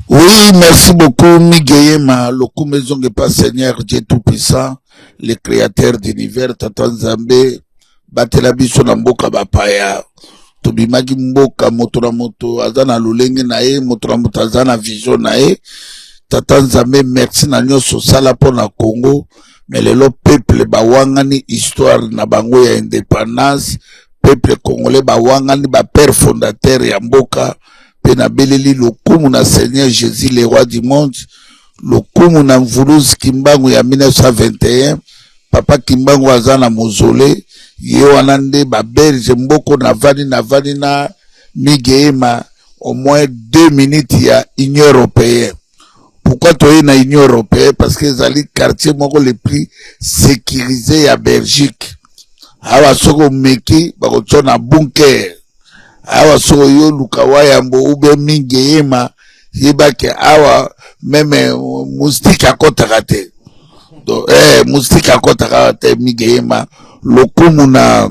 Oui, merci beaucoup, Migueyema, le Koumezonge pas Seigneur Dieu Tout-Puissant, le créateur d'univers, Tata Nzambe, Batela biso na mboka bapaya, tobimaki mboka moto na moto, azana lulenge na ye, moto na moto azana vision na ye, Tata Nzambe, merci na nyonso sala po na Congo, mais lelo peuple bawangani histoire na bango ya indépendance, peuple congolais bawangani ba père fondateur ya mboka, Penabeleli lokumu na Seigneur Jésus le roi du monde, lokumu na mvuluzi Kimbangu ya 1921, papa Kimbangu azana mozole, ye wana nde ba belge mboko na vani na Migueyema au moins 2 minutes ya Union européenne. Pourquoi toi na Union européenne? Parce que zali quartier moko le plus sécurisé ya Belgique. Awa soko meki bako na bunker. Awa soko yo lukawa yambo ube Migueyema yebake awa meme moustique akota kate. Donc moustique akota kate Migueyema lokumu na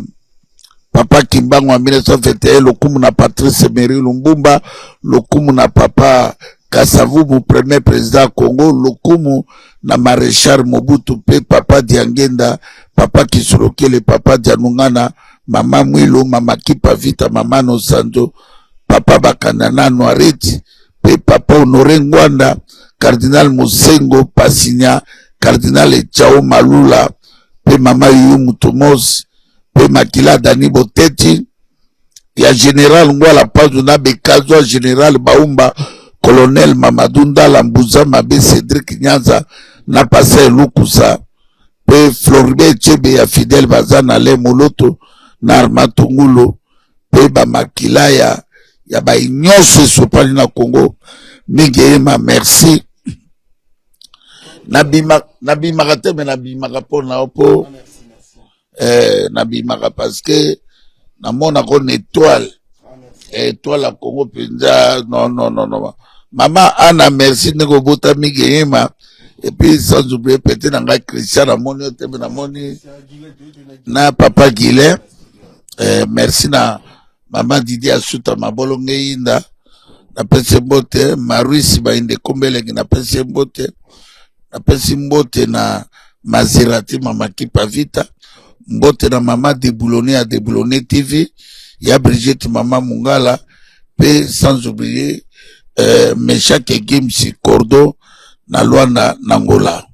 papa Kimbangu en 1921, lokumu na Patrice Emery Lumumba, lokumu na papa Kasavubu premier président Congo, lokumu na maréchal Mobutu pe papa Diangenda, papa Kisurokele, papa Dianungana, mama Mwilo, mama Kipa Vita, mama Nosando, papa Bakandana Noiriti, pe papa Honoré Ngwanda, cardinal Mosengo Pasinya, cardinal Echao Malula, pe mama Yumu Tomos, pe Makila Dani Boteti, ya général Ngwala Pazuna Bekazo, général Baumba, colonel Mamadou Ndala Mbuza Mabe Cédric Nyanza, na passé Lukusa, pe Floribert Chebe ya Fidel Bazana Le Moloto, na Armatungulo, pe ba Makila ya ba inyose sopali na Congo, Migueyema merci. Nabi Marate me Nabi Marapona opo, Nabi Mara parce que na mona kon étoile à Congo Pinza, non. Maman Anna, merci de vous Migueyema. Et puis, sans oublier, peut-être, dans Christian, na papa Guilin. Merci na maman Didier Asuta, ma bolonge inda. Na pese mbote, Maruisi ba inde kombele, na pese mbote. Na pese mbote na Maserati, mama Kipa Vita. Mbote na mama Deboulonné à Deboulonné TV. Ya Brigitte, maman Mungala. Pe, sans oublier, Meshak et Gimsi Cordo na Luanda Nangola.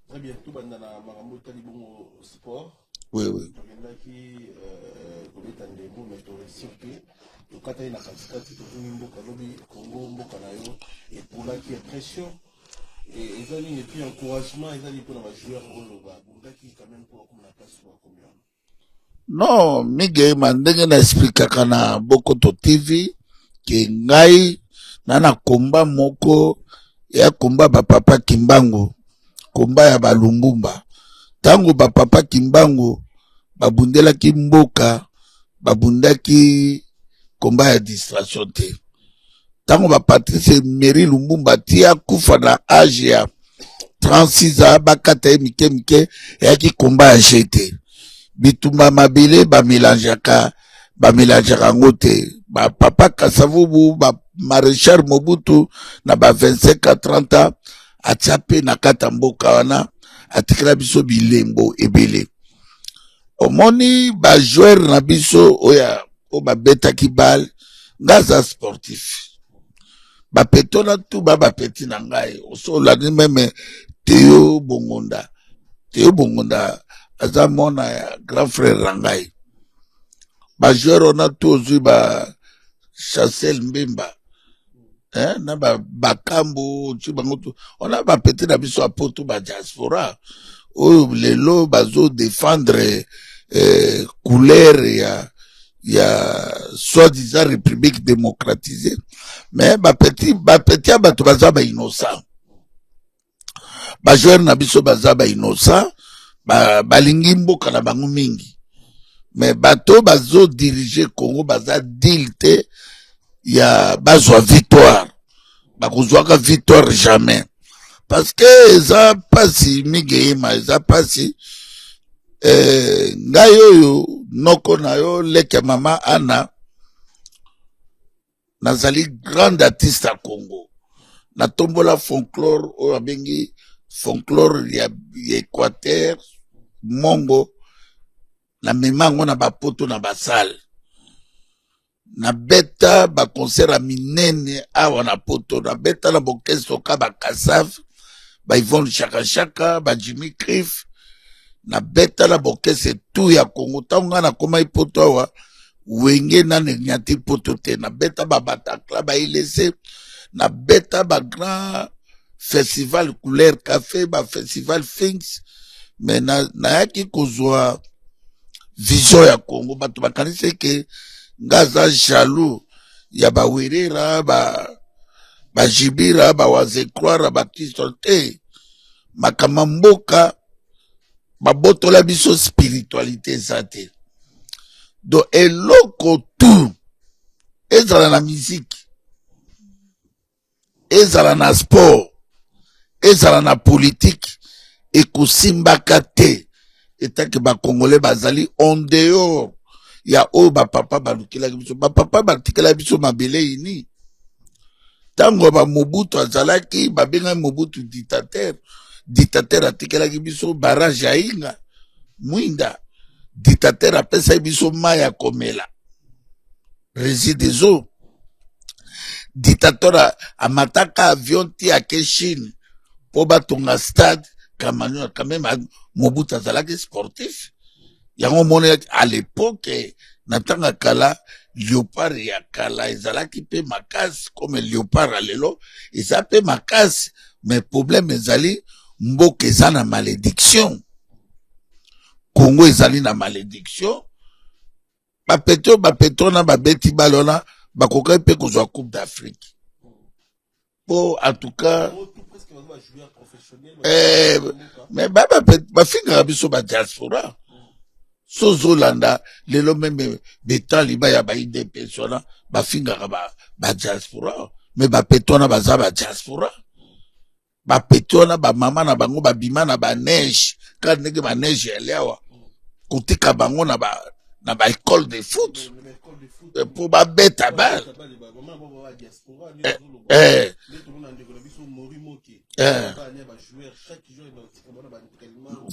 Très bien, tout le monde a un sport. Oui. Et ils ont une puis encouragement, ils ont pour les joueurs quand même pour la place combien. Non, Migueyema ndenge na explica kana Bokoto TV ke ngai nana komba moko ya komba ba papa Kimbangu, komba ya Balumbumba. Tango ba papa Kimbangu babundela ki mboka, babundaki komba ya distraction te. Tango ba Patrice Emery Lumumba tia kufa na âge ya 36 ans bakata mike ya ki komba ya jete. Bitumba mabile ba mélangeaka ngote. Ba papa Kasavubu ba maréchal Mobutu na ba 25 à 30 ans atiape na kata mboka wana atikela biso bilembo ebele. Omoni ba joueur na biso oya o ba betaki bal ngaza sportif. Ba petona tu ba peti na ngai osola ni meme Théo Bongonda azamona ya grand frère Rangai. Ba joueur on a tous ba Chassel Mbemba. Na bakambo chibangoto on a ba petit na biso apoto ba diaspora o lelo bazo défendre couleur ya soi-disant république démocratisée, mais ba petit bato baza ba innocent, ba joueur na biso baza ba innocent, balingi mboka na bango mingi, mais bato bazo diriger Congo baza dilte ya bazwa victoire, bakozwaka victoire jamais, parce que eza pasi Migueyema, eza pasi ngai oyo noko na yo leke mama Ana nazali grand artiste à Congo. Na tombola folklore oyo abengi folklore ya Équateur, Mongo, na memango na bapoto na basale. Na beta ba concert a minene awa na poto, na beta na bokeso ka ba Kassav, ba Yvonne Chaka Chaka, ba Jimmy Cliff, na beta na bokese tout ya Congo. Tanga na koma ipoto awa, wenge na nyati poto te, na beta ba Bataclan, ba ilese, na beta ba grand festival couleur café, ba festival Things, mais na yaki kozwa vision ya Congo, bato bakanise ke ngaza jaloux ya ba Werera, ba Jibira, ba Wazekroara, ba Kistote, makamamboka, ba botola biso spiritualité zate. Donc, eloko tout, ezala na musique, ezala na sport, ezala na politique, ekosimbaka te, etake ba Congolais bazali en dehors, ya o ba papa balukela biso, ba papa batikela biso mabele ini. Tango ba Mobutu azalaki, ba benga Mobutu dictateur atikela biso barrage ya Inga, Mwinda, dictateur apesa biso maya komela, rési des eaux. Dictateur amataka avion ti ake Chine, po batonga stade, quand même Mobutu azalaki sportif. Yango mone à l'époque, natanga kala, Léopard ya kala, ezalaki pe makasi, comme Léopard alelo, eza pe makasi, mais problème ezali, mboka eza na malédiction. Congo ezali na malédiction. Bapeto na babeti balona, bakoka pe kozwa Coupe d'Afrique. Bon, en tout cas, mais bafinga biso ba diaspora. Sozolanda, lelo même betan liba ya ba IDP sona, bafinga ba diaspora. Mais bapetona baza ba diaspora. Bapetona ba mama na bango ba bima na ba neige, quand nege ba neige elewa. Kotika bango na ba école de foot. Pour ba beta ba.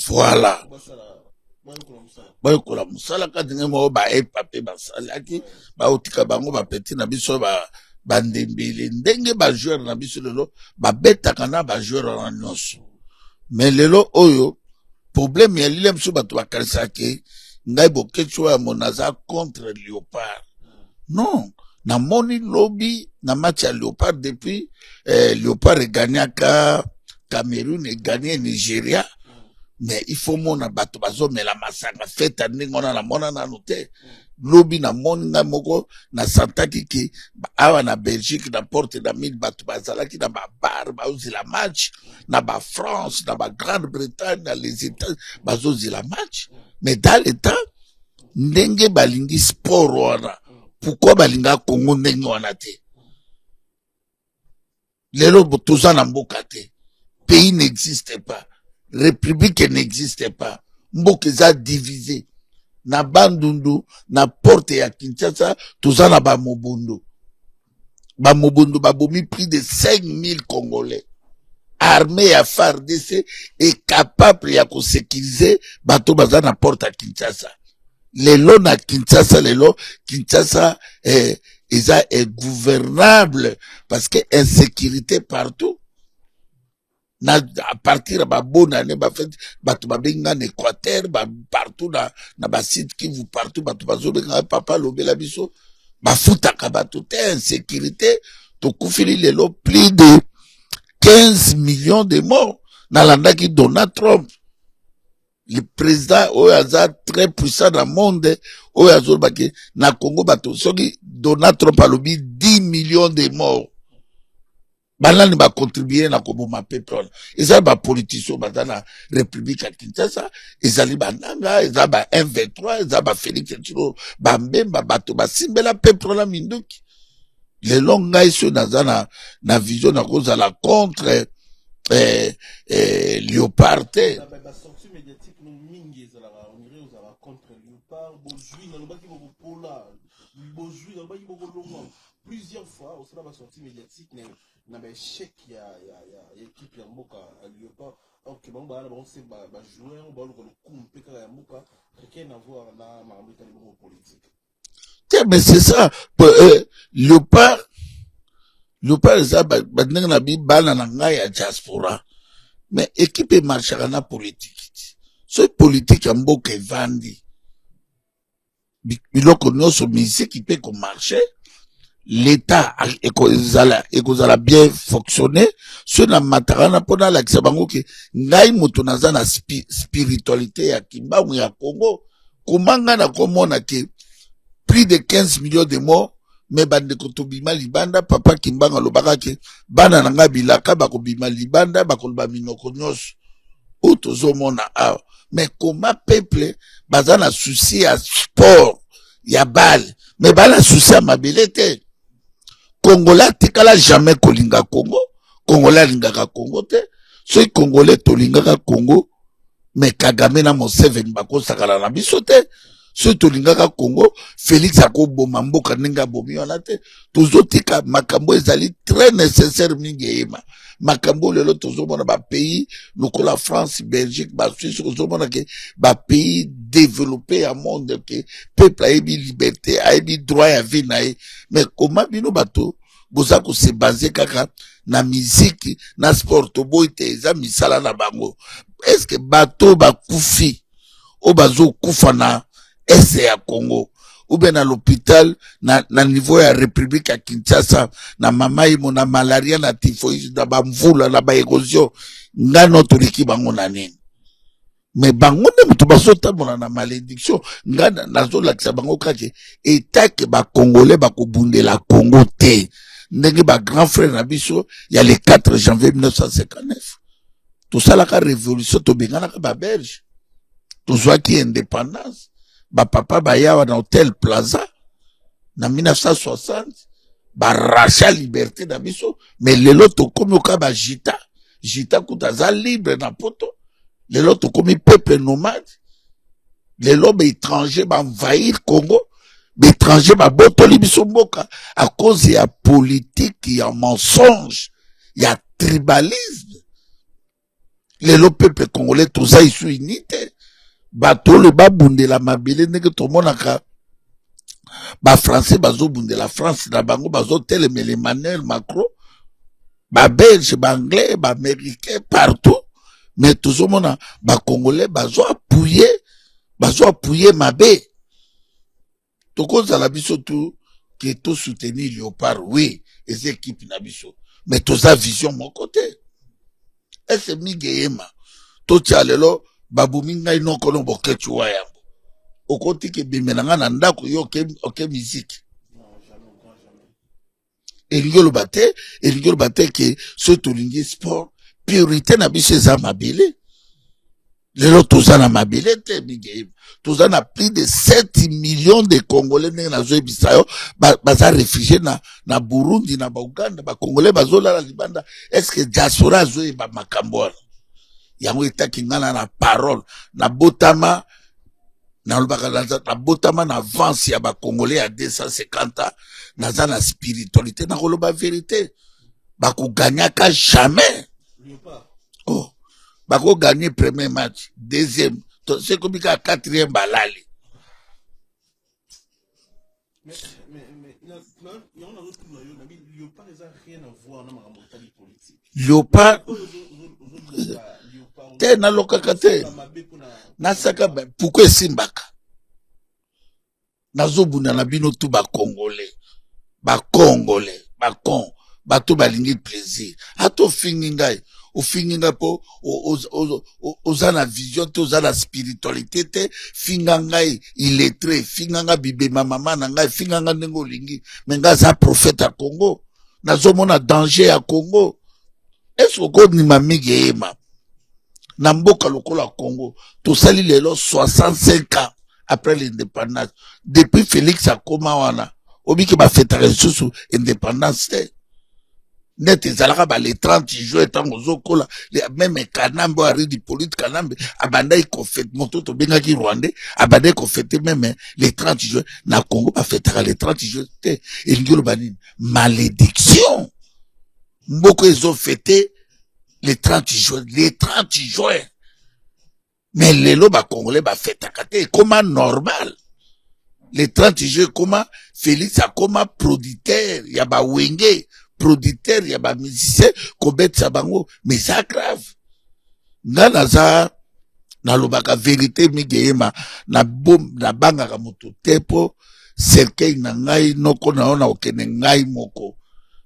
Voilà. Bayokola musala ka dinge mo ba epape basalaki ba otika bango ba petit na biso ba ndembele ndenge ba joueur na biso lelo ba betaka na ba joueur na nyonso. Mais lelo oyo problème ya lile mso bato bakarisaki ngai bokecho ya monaza contre Léopard. Non, na moni lobby na match ya Léopard depuis Léopard gagnaka Cameroun et gagné Nigeria. Mais il faut mona bato bazo mela masanga feta ndingona na mona na note lobi na mona moko na santaki ki awa na Belgique na porte na 1000 bato bazalaki na ba bar bazo la match na ba France na ba Grande-Bretagne na les États bazo la match. Mais dans l'état ndenge balingi sport wana, pourquoi balinga Congo ndenge wana te? Lelo botoza na mboka te, pays n'existe pas, république n'existe pas, mboka eza divisé. Na Bandundu, na porte ya Kinshasa, toza na ba Mobundo. Ba Mobundo babomi plus de 5000 Congolais. Armée ya FARDC est capable ya ko sécuriser bato baza na porte ya Kinshasa. Lelo na Kinshasa, Kinshasa est gouvernable parce que insécurité partout. Na à partir ba bonne année ba fait bato ba benga en Équateur ba partout na ba site qui vous partout bato bazo benga papa lobela biso ba futaka bato te insécurité to kufili lelo plus de 15 millions de morts na landaki Donald Trump, le président oyaza très puissant dans le monde oyazo baki na Congo bato soki Donald Trump alobi 10 millions de morts. Balani ba contribuer na koboma peuple. Ezali ba politicien baza na République ya Kinshasa, ezali bananga, ezali ba M23, ezali ba Félix Tshisekedi, ba mbemba bato basimbela peuple na minduki. Le long ngai so naza na vision na kozala contre Léopard te. Ba sortie médiatique no mingi ezalaka on dirait ozala contre Léopard, bozui na lobaki bokopola, bozui na lobaki bokolonga. plusieurs fois, au sein de la sortie médiatique, il y a un échec, il y a équipe qui a un Léopard. Alors que bon, c'est un joueur, on va le couper, rien à voir là, ma politique. Tiens, mais c'est ça. Léopard, ça, na bana na ngai ya diaspora. Mais équipe est marché na politique. Ce politique ya mboka evandi. Biloko nyonso musique qui peut marcher. L'État ekozala bien fonctionner. Ce na matarana pona la kisabango ke ngai mutu naza na spiritualité ya kimbangu ya Congo. Komanga na komona ke plus de 15 millions de morts. Mais bande kotobima libanda papa kimbanga lobaka ke bana nanga bilaka bakobima libanda bakoloba minoko nyonso otozomona awa. Mais comment peuple baza na souci ya sport ya balle mais bana souci ya mabele te. Congolais tikala jamais kolinga Congo, Congolais lingaka Congo te. Soki Congolais tolingaka Congo mais Kagame na Museveni bakosakala na biso te. Ce tolingaka Congo, Félix akoboma mboka ndenge abomi wana te. Tozotika makambo ezali très nécessaire mingi yema. Makambo lelo tozomona ba pays lokola France, Belgique, ba Suisse tozomona ke ba pays développés à monde ke peuple a ebi liberté, a ebi droit ya vie na ye. Mais comment bino bato boza ko se baser kaka na musique, na sport boy te eza misala na bango. Est-ce que bato ba kufi o bazo kufa na est ya Congo ou bien à l'hôpital na niveau ya République ya Kinshasa na mama imo na malaria na typhoïde na bamvula na ba érosion ngano toliki bango na nini. Mais bango ne mutu basota bona na malédiction ngana nazo lakisa bango kake état ke ba congolais ba kobundela Congo te ndenge ba grand frère na biso ya le 4 janvier 1959 tout ça la révolution to bengana ka ba belge to zwaki indépendance. Ba papa bayawa na Hôtel Plaza na 1960 ba racha liberté na biso mais lelo to komi oka ba jita kutaza libre na poto lelo to komi peuple nomade lelo ba étranger ba envahir Congo ba étranger ba botoli biso mboka à cause ya politique ya mensonge ya tribalisme lelo peuple congolais toza isu unité. Bato le babundela mabele ndenge tomonaka ba français bazobundela France na bango bazotelemela Emmanuel Macron ba belge ba anglais ba américain partout mais tozomona ba congolais bazo appuyer mabe tokozala biso tu ke to soutenir Léopard oui les équipes na biso mais toza vision mon côté ese migeyema to tialelo babumi ngai noko no boketu wa yango okoti ke bimenanga na ndako yo ke musique elingolo bate ke so tolingi sport priorité na biso eza mabele lelo toza na mabele te bigame toza na plus de 7 millions de congolais ndenge nazoyebisa yo baza réfugié na Burundi na ba Uganda ba congolais bazolala libanda. Est-ce que diaspora azoyeba makambo wana yango etaki ngana na parole na botama na lobaka na botama na avance ya ba congolais à 250 ans naza na spiritualité na koloba vérité bako gagnaka jamais. Oh bako gagner premier match deuxième c'est comme ka quatrième balali. Mais Léopard n'a rien à voir dans la politique. Léopard te na lokaka te nasaka pourquoi esimbaka nazobunda na bino tu bakongolais bakon bato balingi plaisir ato fingi ngai ofingi ngai po oza na vision te oza na spiritualité te finga ngai illettré finga ngai bibema mama na ngai finga ngai ndenge olingi me ngai aza prophète ya Congo nazomona danger ya Congo. Est-ce okonima mingi eyema na mboka lokola Congo tosali lelo 65 ans après l'indépendance depuis Félix akoma wana obiki bafetaka lisusu indépendance te net ezalaka ba les 30 juin tango zokola même Kanambe aridi polite Kanambe abandai ko fête moto to bengaki Rwandais abandai ko fêter même les 30 juin na Congo ba fêtera les 30 juin te elingolo banini malédiction mboko ezo fêter les 30 juin mais lelo ba congolais ba fêtaka te comment normal les 30 juin comment Félix a comment producteur ya ba wenge producteur ya ba musicien kobetisa bango mais ça grave nga naza nalobaka vérité migeyema na bangaka moto te po cercueil na ngai noko naona okende ngai moko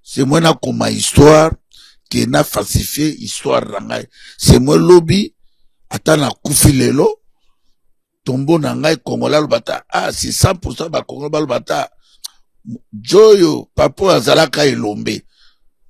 c'est moi na koma histoire ke na falsifié histoire na ngai c'est moi lobi ata na kufi lelo tombo na ngai kongola lobata c'est 100% ba kongola balobata joyo papo azalaka elombe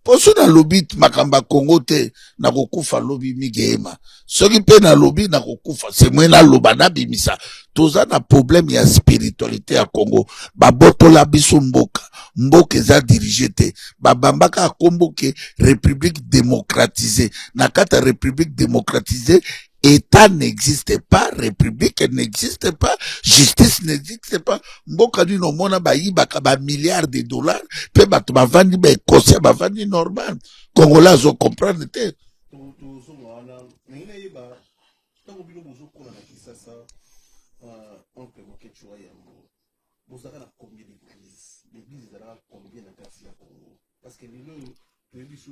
poso na lobi makamba Congo te na kokufa lobi migeyema soki pe na lobi na kokufa c'est moi na loba na bimisa toza na problème ya spiritualité ya Congo babotola biso mboka eza dirigé te babambaka akomboke république démocratisée na kata république démocratisée État n'existe pas, République n'existe pas, justice n'existe pas. Mboka ni no mona ba yibaka ba milliards de dollars, pe bato ba vandi ba écossais ba vandi normal. Congolais zo comprendre te. Parce que les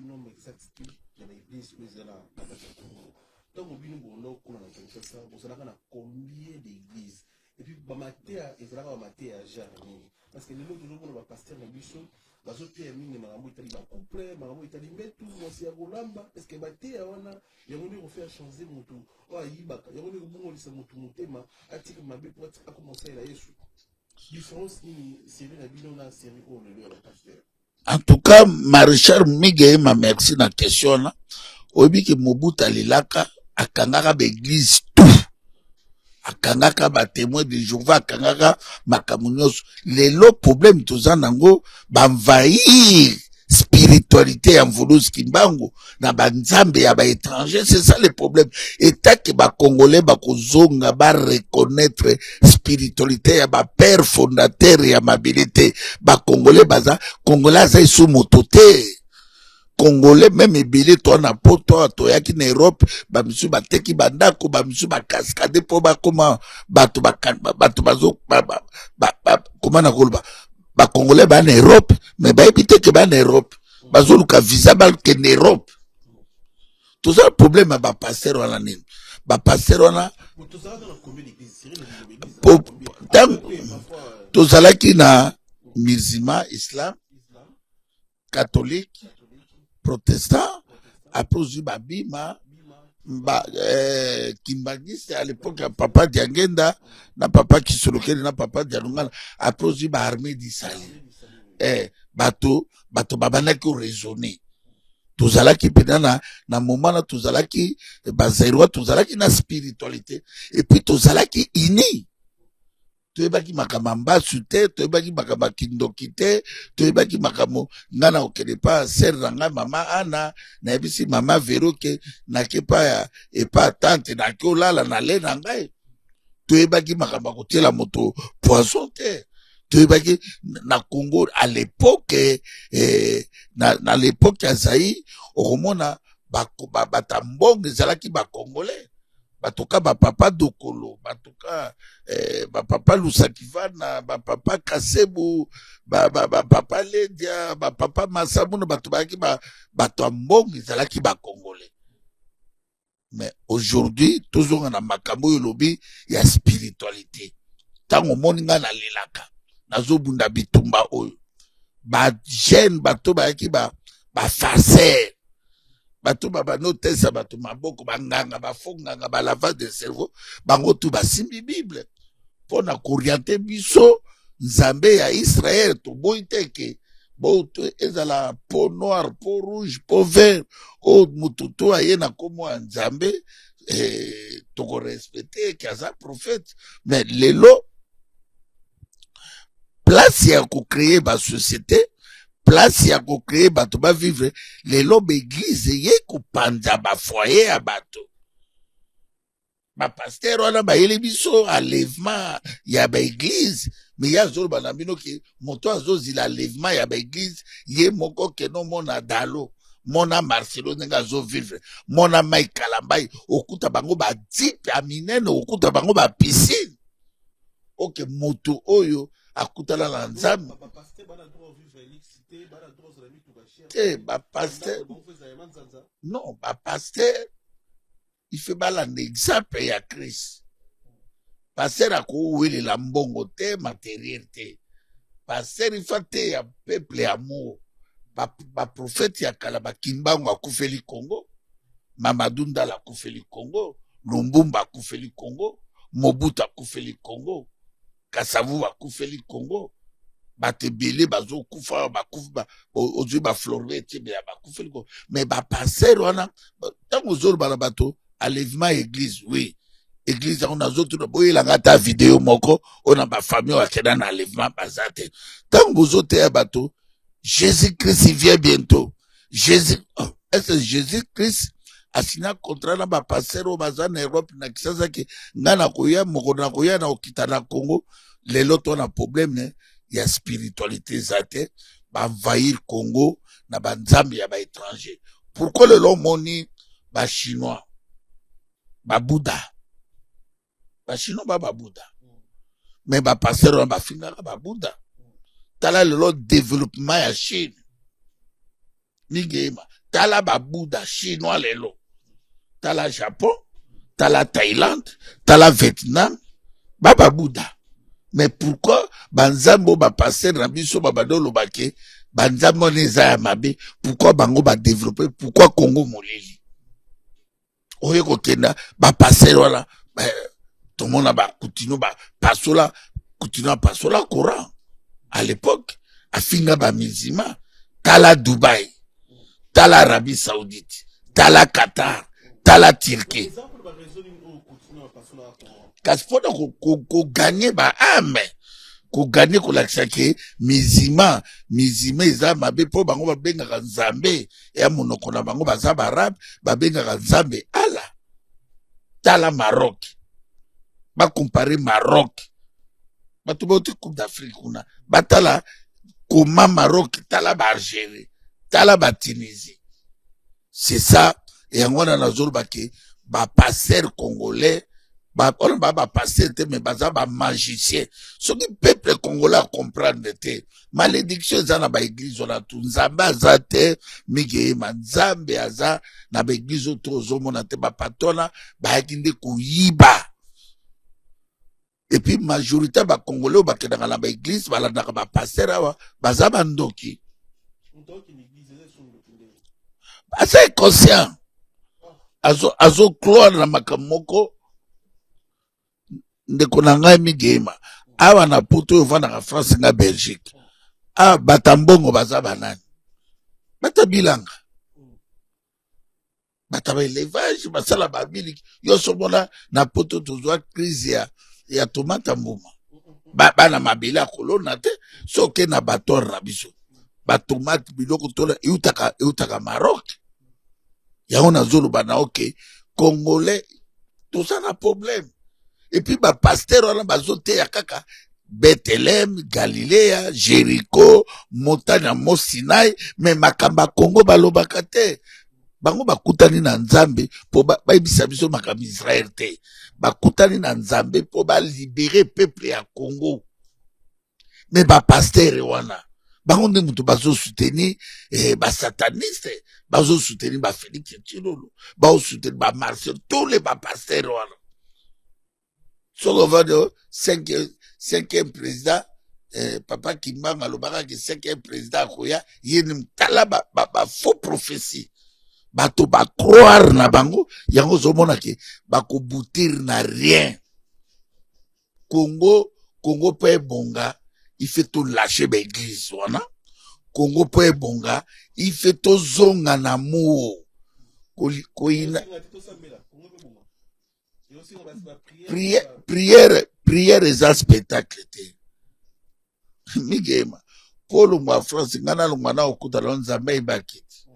nombre exact de l'église Tant que nous avons combien d'églises et puis bamatea ezalaka bamatea ya jarni parce que lelo tozomona bapasteur na biso bazoteya mingi makambo etali bacouple makambo etali mbetu mwasi ya kolamba parce que bateya wana yango nde kofaire changer motu oyo ayibaka yango nde kobongolisa motu motema atika mabe po akomosala yesu différence nini série na bino na série oyo lelo ya bapasteur. En tout cas Maréchal Migeyema merci na question na oyebi ke Mobutu alelaka akangaka ba église tout akangaka ba témoin de Jéhovah akangaka makambo nyonso lelo problème toza nango banvahir spiritualité ya mvuluzi kimbangu na banzambe ya ba étranger c'est ça le problème eta ke ba congolais bakozonga ba reconnaître spiritualité ya ba père fondateur ya mabilité ba congolais baza congolais za isu moto te Congolais même ebele to na poto to yaki na Europe ba misu bateki bandako ba misu ba cascade po ba koma bato bazo comment na kolba ba Congolais ba na Europe mais ba ebite ke ba na Europe bazo luka visa ba ke na Europe tout ça problème ba passer wana nini ba passer wana to zalaki na musulman islam catholique protestant après aussi babima kimbangiste à l'époque papa Diangenda na papa Kisolokeli na papa Dialungana après aussi ba armée d'Israël bato babana ko raisonner tozalaki pena na moment na tozalaki bazerwa tozalaki na spiritualité et puis tozalaki ini toyebaki makambo mbasu te toyebaki makambo kindoki te toyebaki makambo nga na okende pa ser na ngai mama ana nayebisi mama Vero ke nake pa epa tante nake olala na le na ngai toyebaki makambo kotiela moto poisson te toyebaki na Congo à l'époque na l'époque ya Zaïre okomona batambongo ezalaki bacongolais batoka bapapa Dokolo batoka bapapa Lusakivana bapapa Kasebu bapapa Ledia bapapa Masamuna bato baki bato ambongo ezalaki bacongolais mais aujourd'hui tozonga na makambo oyo lobi ya spiritualité tango moni nga na lelaka nazobunda bitumba oyo ba jeune bato bayaki ba farceur bato babano tesa bato maboko banganga bafonganga ba lavage de cerveau bango tu basimbi bible pona korienter biso nzambe ya Israël to boiteke boto ezala peau noire peau rouge peau vert o mututu ayena komo nzambe to ko respecter kaza prophète mais lelo place ya ko créer ba société place ya ko créer bato ba vivre lelo ba église ye ko panza ba foyer ya bato ba pasteur wana ba yeli biso enlèvement ya ba église mais ya zolo bana bino ki moto azozila enlèvement ya ba église ye moko ke no mona dalo mona Marcelo nenga zo vivre mona Mike Kalambai okuta bango ba type ya minene okuta bango ba piscine oke moto oyo akutala na nzambe te ba pasteur non ba pasteur il fait balanda exemple ya Christ pasteur akouwelela mbongo te matériel te pasteur ifa te ya peuple amour ba prophète ya kala bakimbango akufeli Congo Mamadou Ndala akufeli Congo Lumbumba akufeli Congo Mobutu akufeli Congo Kasavu akufeli Congo batebele bazokufa bakufa ozwi ba florete be bakufeli Congo mais ba passer wana tango zolo bana bato enlèvement église oui église on a zoto boyela ngata vidéo moko on a ba famille wakena na enlèvement bazate tango zote ya bato Jésus-Christ il vient bientôt est-ce que Jésus-Christ a signé un contrat na ba passer au bazan Europe na kisasa ke ngana koya moko na koya na okita na Congo lelo to na problème ne ya spiritualité zate ba envahir Congo na ba nzambe ya ba étranger pourquoi le long moni ba chinois ba Bouddha ba chinois ba Bouddha mais ba passer na ba finga ba Bouddha tala le développement ya Chine migema tala ba Bouddha chinois lelo tala Japon tala Thaïlande tala Vietnam ba Bouddha mais pourquoi banzambo ba passer na biso ba badolo bake banzambo neza ya mabe pourquoi bango ba développer pourquoi Congo moleli oye ko kenda ba passer wala tout le monde ba continue ba pasola continue pasola Coran à l'époque afinga ba musulman tala Dubaï tala Arabie Saoudite tala Qatar tala Turquie kasi mpona koganye ba ame koganye kolakisa ke musulman eza mabe mpo bango babengaka nzambe ya monoko na bango baza barabe babengaka nzambe ala tala Maroc bakompare Maroc bato bauti coupe d'Afrique kuna batala koma Maroc tala ba Algérie tala ba Tunisie c'est ça yango wana nazoloba ke ba passer congolais ba passer te mais baza ba magicien soki peuple congolais comprendre te malédiction eza na ba église wana tu nzambe aza te migeyema nzambe aza na ba église oyo tozomona te bapatona bayaki nde koyiba et puis majorité ba congolais oyo bakendaka na ba église balandaka ba passer awa baza bandoki aza inconscient azo cloire na makambo moko ndeko na ngai migema awa na poto oyo ovandaka France nga Belgique bata mbongo baza banani bata bilanga bata ba élevage basala ba miliki yoso mona na poto tozwa crise ya tomata mbuma bana mabele akolona te soke na bator na biso batomate biloko tola eutaka Maroc yango nazoloba na oke congolais toza na problème et puis ba pasteur wana bazoteya kaka Bethlehem Galilea Jericho montagne ya Mont Sinai mais makamba Congo balobaka te bango bakutani na nzambe po bayebisa biso makambo Israël te bakutani na nzambe po balibere peuple ya Congo mais ba pasteur wana bango nde mutu bazosoutenir basataniste bazosoutenir ba Félix Tshilolo bazosoutenir ba Marcel tous les ba pasteur wana soko vade cinquième président papa Kimbanga alobaka ke cinquième président akoya ye ni mtala ba faux prophétie bato ba croire na bango yango zomona ke bakoboutir na rien Congo po ebonga il fait tout lâcher ba église wana Congo po ebonga il fait tout zonga na amour koina prière eza spectacle te migema po longwa France ngana longwa na okuta lo nzambe ibakiti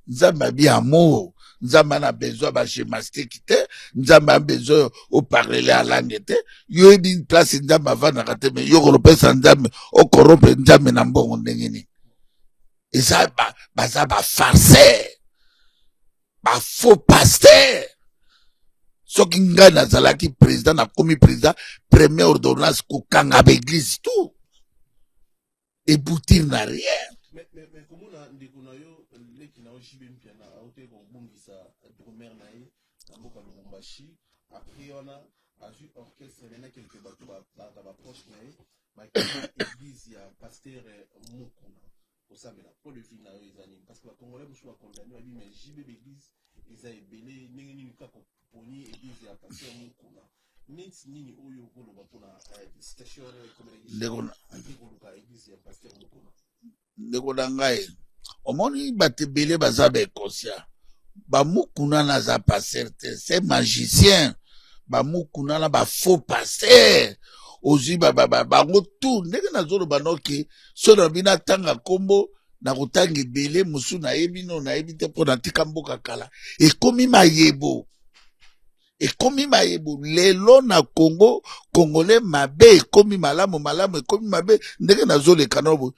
nzambe abi amour nzambe na besoin ba gymnastique te nzambe a besoin o parler la langue te yo ebi place nzambe avanda te mais yo kolopesa nzambe o corrompre nzambe na mbongo ndenge nini eza baza ba farceur ba faux pasteur soki ngai nazalaki président nakomi président première ordonnance kokanga ba église tout eboutir na rien. Mais comment on a ndeko na yo leki na ojibe mpia na auto ko bungisa dromer na ye na mboka Lubumbashi après on a vu orchestre na quelque bateau ba proche na ye ba église ya pasteur Mukuna au samedi la pour le vie na yo ezani parce que ba congolais musu ba condamné ba mais jibe l'église eza ebele ndenge nini ka ko poni église ya pasteur Mukuna niti nini oyo koloba pona station comme église ya pasteur Mukuna ndeko na ngai omoni bato ebele baza baekosia bamukuna naza paster te c'est magicien bamukuna na bafaux paster ozwi bango tu ndenge nazoloba noki so na bino atanga kombo na kotanga ebele mosu nayebi no nayebi te mpo natika mboka kala ekomi mayebo lelo na Congo congolais mabe ekomi malamu ekomi mabe ndenge nazoleka nobo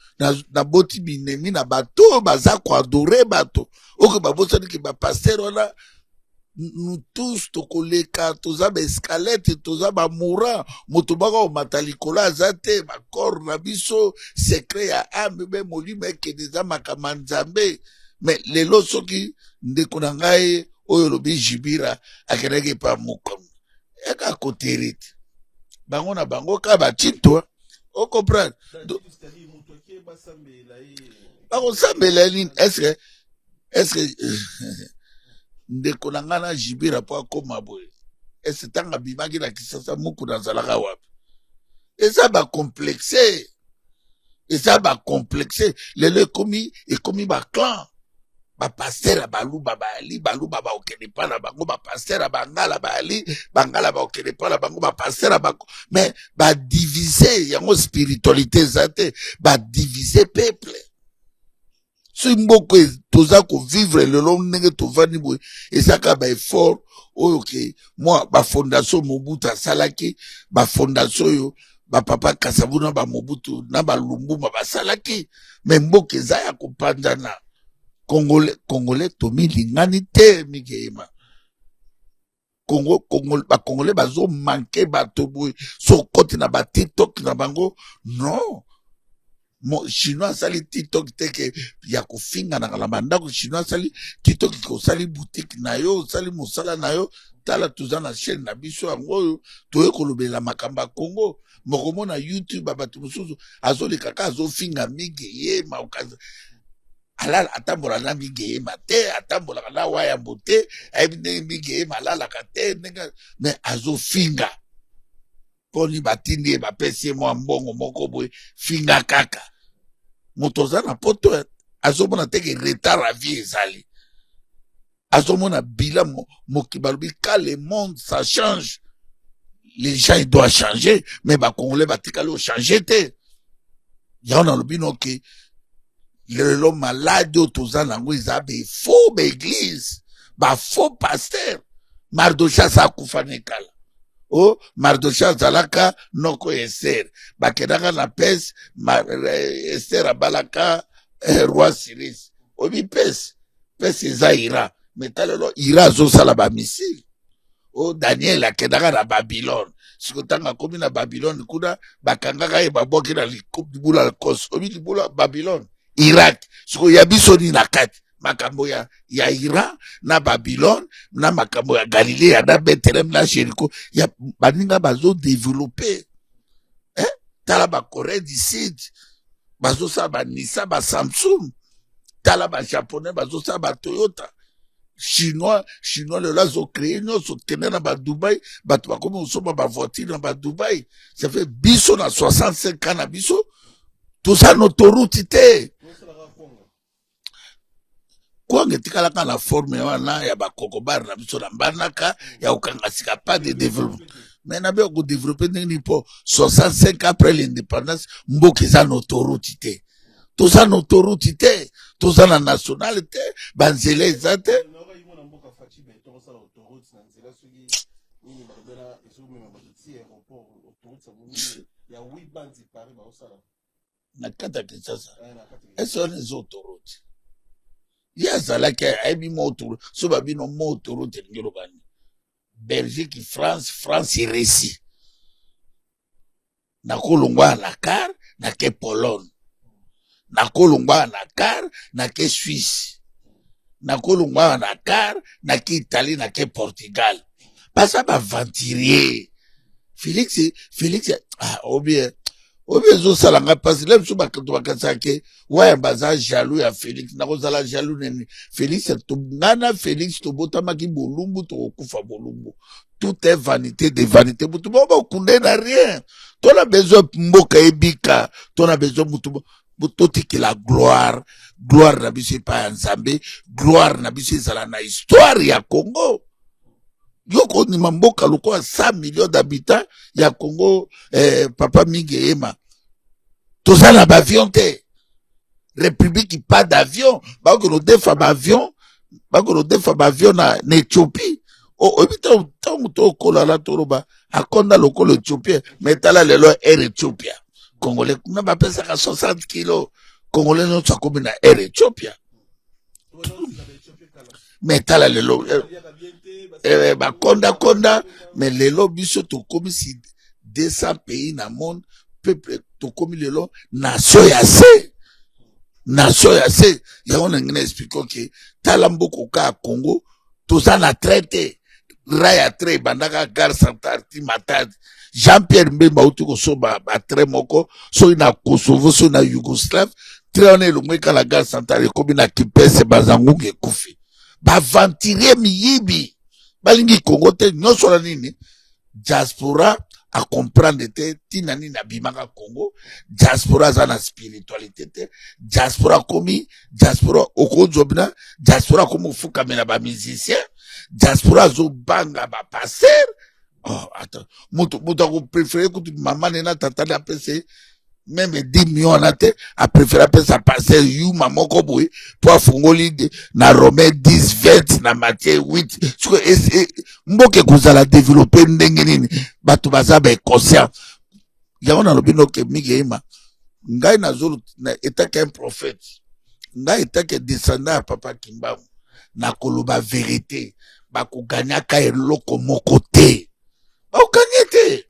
na boti binemi na bato baza koadore bato oke babosani ke bapaster wana nous tous tokoleka toza baescalette toza bamourant moto baka omata likolo aza te bakor na biso secret ya ame be molimo ekende eza makama nzambe mais lelo soki ndeko na ngai oyo lobi jibira akenaki pa mukono eka koterite bango na bango ka bachito o comprendre bakosambela nini eske ndeko na nga na jibira po akoma boye ese tanga bimaki na Kisasa muku nazalaka wapi eza bacomplexe lelo ekomi baclan bapaster baluba baokende pa na bango bapaster bangala bangala baokende pa na bango bapaster mais badivise yango spiritualité eza te badivise peuple so mboko toza kovivre lelo ndenge tovandi boye ezaka baeffort oyo ke mwa bafondation Mobutu asalaki bafondation oyo bapapa Kasabuna bamobutu na balumbu basalaki mais mboka eza ya kopanzana Congolais tomilingani te migeyema Congolais bazo manke bato boye so kote na ba TikTok na bango non chinois asali TikTok teke ya kofinga na kala bandako chinois asali TikTok ko sali boutique na yo sali mosala na yo tala tuza na chaîne na biso yango toye kolobela makamba Congo moko na YouTube bato mususu azoleka ka azofinga migeyema okaza alala atambola na migeyema te atambola na waya mbote ayibi migeyema alala ka te mais azofinga poni batindi bapesi mwa mbongo moko boye finga kaka moto za na poto azomona teke retard à vie ezali azomona bila mokibalobi ka le monde ça change les gens ils doivent changer mais bakongolais batikali ochanger te yango nalobi noki lelo malade oyo toza nango eza befaux baeglise bafaux paster Mardochas akufa na ekala o Mardochas azalaka noko Ester bakendaka na pese Ester abalaka roi Cyrus obi pese eza Ira meta lelo Ira azosala bamisile o Daniel akendaka na Babylone sikotanga akomi na Babylone kuna bakangaka ye baboki na libula kos obi libula Babylone Irak siko ya biso ni na kati makambo ya Iran na Babylone na makambo ya Galilea na Bethlehem na Jericho ya baninga bazo développer tala ba Corée du Sud bazo sa ba Nissan ba Samsung tala ba japonais bazo sa ba Toyota chinois le lazo créé nyonso kende na ba Dubai bato bakomi osomba ba voiture na ba Dubai ça fait biso na 65 ans na biso tout ça notre route te kwanga tikalaka na forme wana ya bakokobar na biso na mbanaka ya okangasika pas de développement mais na be ko développer ndeni po 65 après l'indépendance mboka eza notre route te toza na autoroute te, toza na nationale te, banzela eza te. Na kati ya Kinshasa ese wana eza autoroute ye azalaki ayebi mo autoroute so babino mo autoroute elingi elobani Belgique France iresi nakolongwa na car nake Pologne nakolongwa na car nake Suisse nakolongwa na car nake Italie nake Portugal basa baventurier Félix obi ezosalanga mpasi le biso bato bakatisake waya baza jaloux ya Félix nakozala jaloux nini Félix ngana Félix tobotamaki bolumbu tokokufa bolumbu tout est vanité de vanité mutu mo bakunde na rien tona besoin mboka ebika tona besoin mutu totikela gloire na biso epai ya Nzambe gloire na biso ezala na histoire ya Congo yoko ni mboka lokola 100 millions d'habitants ya Congo papa Mingeyema tozala ba avion te république pas d'avion bako defa ba avion na Éthiopie obita tangu to kola la toroba akonda lokolo Éthiopie metala lelo Air Ethiopia congolais kuna ba pesa ka 60 kilos congolais no tsakomi na Air Ethiopia metala lelo bakonda mais lelo biso tokomi si 200 pays na monde peuple tokomi lelo nation ya se yango na ngina expliquons que tala mboko ka Congo toza na traité raya traité bandaka gare Saint-Arti Matadi Jean-Pierre Mbemba uti ko so ba traité moko so na Kosovo so na Yougoslave traité le mwe ka la gare Saint-Arti komi na Kipese bazangunge kufi baventurier miyibi balingi Congo te nyonso na nini diaspora a comprendre te tina nini abimaka Congo diaspora za na spiritualité te diaspora komi diaspora okozobina diaspora komi ofukamela ba musicien diaspora zo banga ba passer attends mutu ko préférer que maman na tata na pese même 10 millions na te a préféré pesa passer you maman ko boy pour fongoli na Romain 10 20 na Matthieu 8 mboke kozala développer ndenge nini bato baza ba conscient yango na lobino ke Mingeyema ngai na zolo na etaka un prophète ngai etaka descendant ya papa Kimbangu na koloba vérité bakoganyaka eloko moko te bakoganye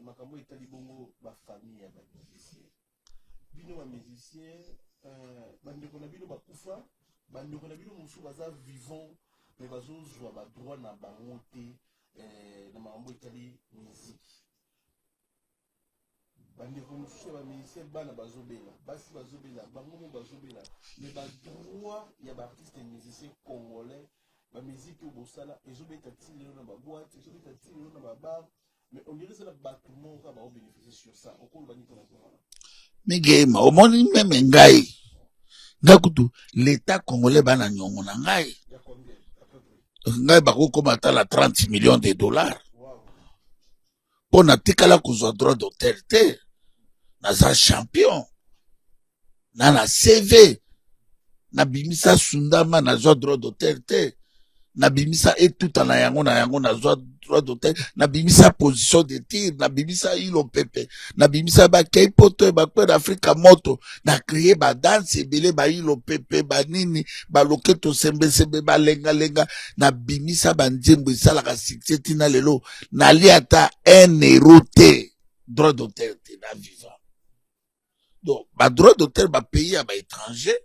makambo etali bongo bafamille ya bamusicien bino bamusicien bandeko na bino bakufa bandeko na bino mosusu baza vivant me bazozwa badroit na bango te na makambo etali miziki bandeko mosusu ya bamusicien bana bazobela basi bazobela bango mo bazobela me badroit ya baartiste musicien congolais bamiziki oyo bosala ezobeta ti lelo na baboite ezobeta ti lelo na babar. Mais on dirait que c'est la bâtiment qui va bénéficier sur ça. On peut le bannir pour la. Mingeyema omoni meme ngai ngakutu l'état congolais bana nyongo na ngai ngai bakokoma tala 30 millions de dollars po na tikala kozwa droit d'auteur te naza champion na CV na bimisa sundama nazwa droit d'auteur te na bimisa etuta na yango nazwa droit d'auteur na bimisa position de tir na bimisa ilo pepe na bimisa ba keipoto ba kwa d'Afrique moto na créer ba danse ebele ba ilo pepe ba nini ba loketo sembe ba lenga na bimisa ba nzembo esalaka succès tina lelo na liata un euro te droit d'auteur te na vivant donc ba droit d'auteur ba pays à ba étranger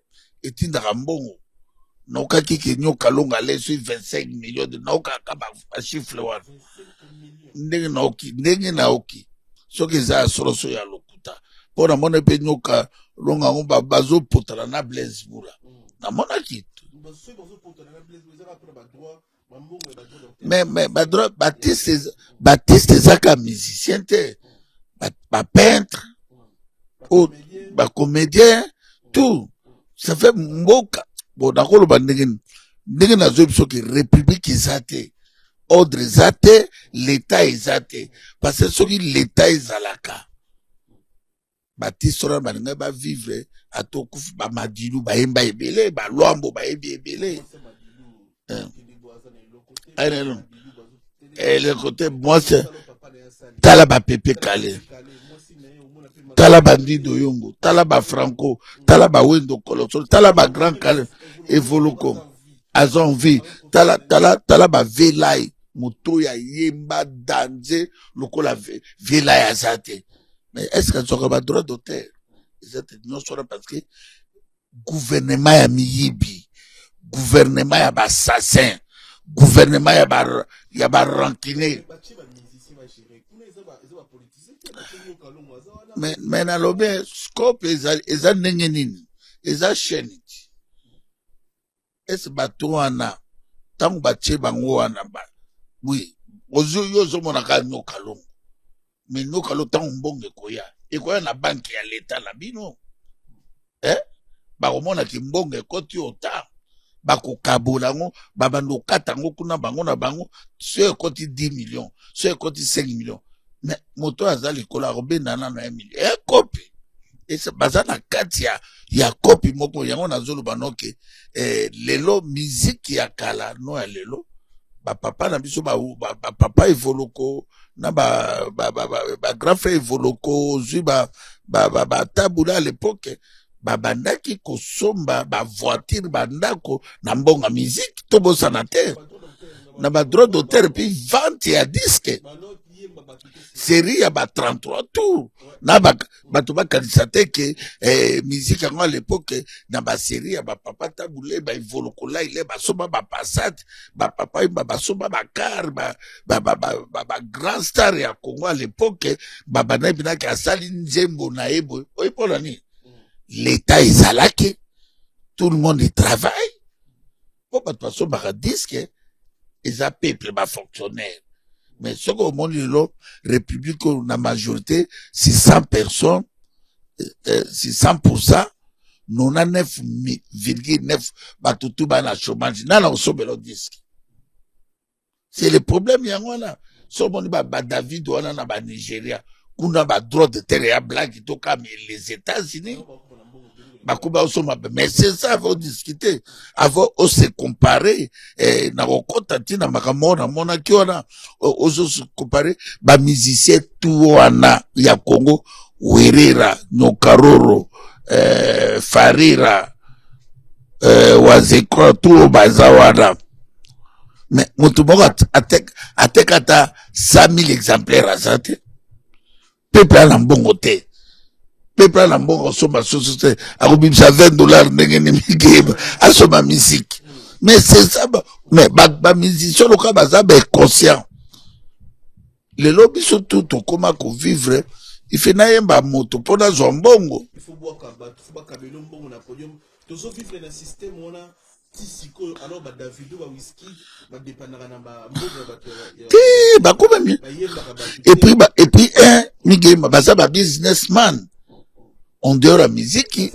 etindaka mbongo nauka kiki nyoka longa leso 25 millions de nauka kaba chiffre wana ndenge naoki soki za soroso ya lokuta pona mona pe nyoka longa ngomba bazo potala na Blaise Bula na mona kitu mais badroit Baptiste zaka musicien te ba peintre ou ba comédien tout ça fait mboka bon nakolo ba ndenge na zo biso ke république ezate ordre eza te, l'état eza te. Parce que soki l'état ezalaka batisora balinga bavivre atokufu bamadilu bayemba ebele balwambo bayebi ebele. Et le côté moi c'est tala ba pepe kale, tala bandido yongo, tala ba franco, tala ba wendo kolosol, tala ba grand kale evoluko azon vie, tala ba velai moto ya yemba danger lokola velai azate. Mais est-ce que ça aura droit d'auteur? Non sera parce que gouvernement ya miyibi, gouvernement ya ba assassin, gouvernement ya ba rancunier. Mais na lobe scope eza ndenge nini, eza chaîne. Est-ce bato wana tangu batie bango wana ba oui ozo yozo monaka nyoka longo. Mais nyoka lo tangu mbonge koya ekoya na banki ya leta na bino bakomona ki mbonge ekoti ota bakokabola ngo babando kata ngo kuna bango na bango so ekoti 10 millions so ekoti 5 millions. Mais moto azali kola robenda na 1 million kopi esa baza na kati ya kopi moko yango nazolo banoke lelo musique ya kala no ya lelo ba papa na biso ba papa evoloko na ba grand frère evoloko zui ba tabula à l'époque bandaki kosomba ba voiture bandako na mbonga musique tobo sanateur na ba droit d'auteur puis vente ya disque série ya ba 33 tours na bato bakanisa te ke musique yango à l'époque na ba série ya ba papa tabule ba evoloko la ile basomba ba passat ba papa basomba ba car ba grand star ya Congo à l'époque bana binaki asali nzembo na ebo oipona ni l'état ezalaki tout le monde y travaille po bato basombaka disque eza peuple ba fonctionnaire. Mais ce qu'on montre là, République, la majorité, 600 personnes, 600%, 99,9 batutu ba na chômage. Nana osobe lo disque. C'est le problème yangwana. So moni ba David wana na ba Nigeria, kuna ba droit de terre ya blague to comme les États-Unis. Mais c'est ça, faut discuter. Avant, on se comparer, na okota tina makamona, mona kiona, on se comparer, ba musicien tuwana, ya Congo, Werera, Nokaroro, Farira, Wazekwa, tout bazawana. Mais, mutumoka, atekata 100 000 exemplaires à ça, peuple à l'ambongote. Peuple na mbongo soma société akobimisa $20 ndenge ni migeba asoma musique. Mais c'est ça mais ba musicien loka baza ba conscient le lobby surtout to koma ko vivre il fait na yemba moto pona zombongo il faut boire ka belo mbongo na podium to so vivre na système ona tisiko alors ba Davido ba whisky ba dépendra na ba mbongo ba ba ko même et puis migeba baza ba businessman en dehors de la musique,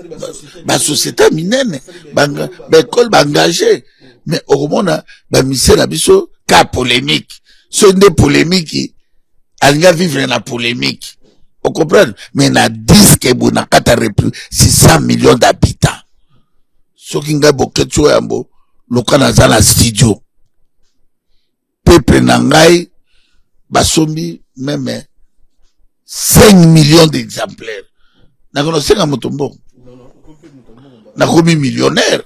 la société minenne, l'école engagée. Mais au moment où monsieur Nabiso, cas polémique, ce n'est polémique, elle va vivre dans la polémique. Vous comprenez? Mais na disque, vous n'avez pas 600 millions d'habitants. Ce qui est beaucoup de yambo, le Canada la studio. Peuple nangai, basombi, même 5 millions d'exemplaires. Nakonosenga mutombo nakomi millionnaire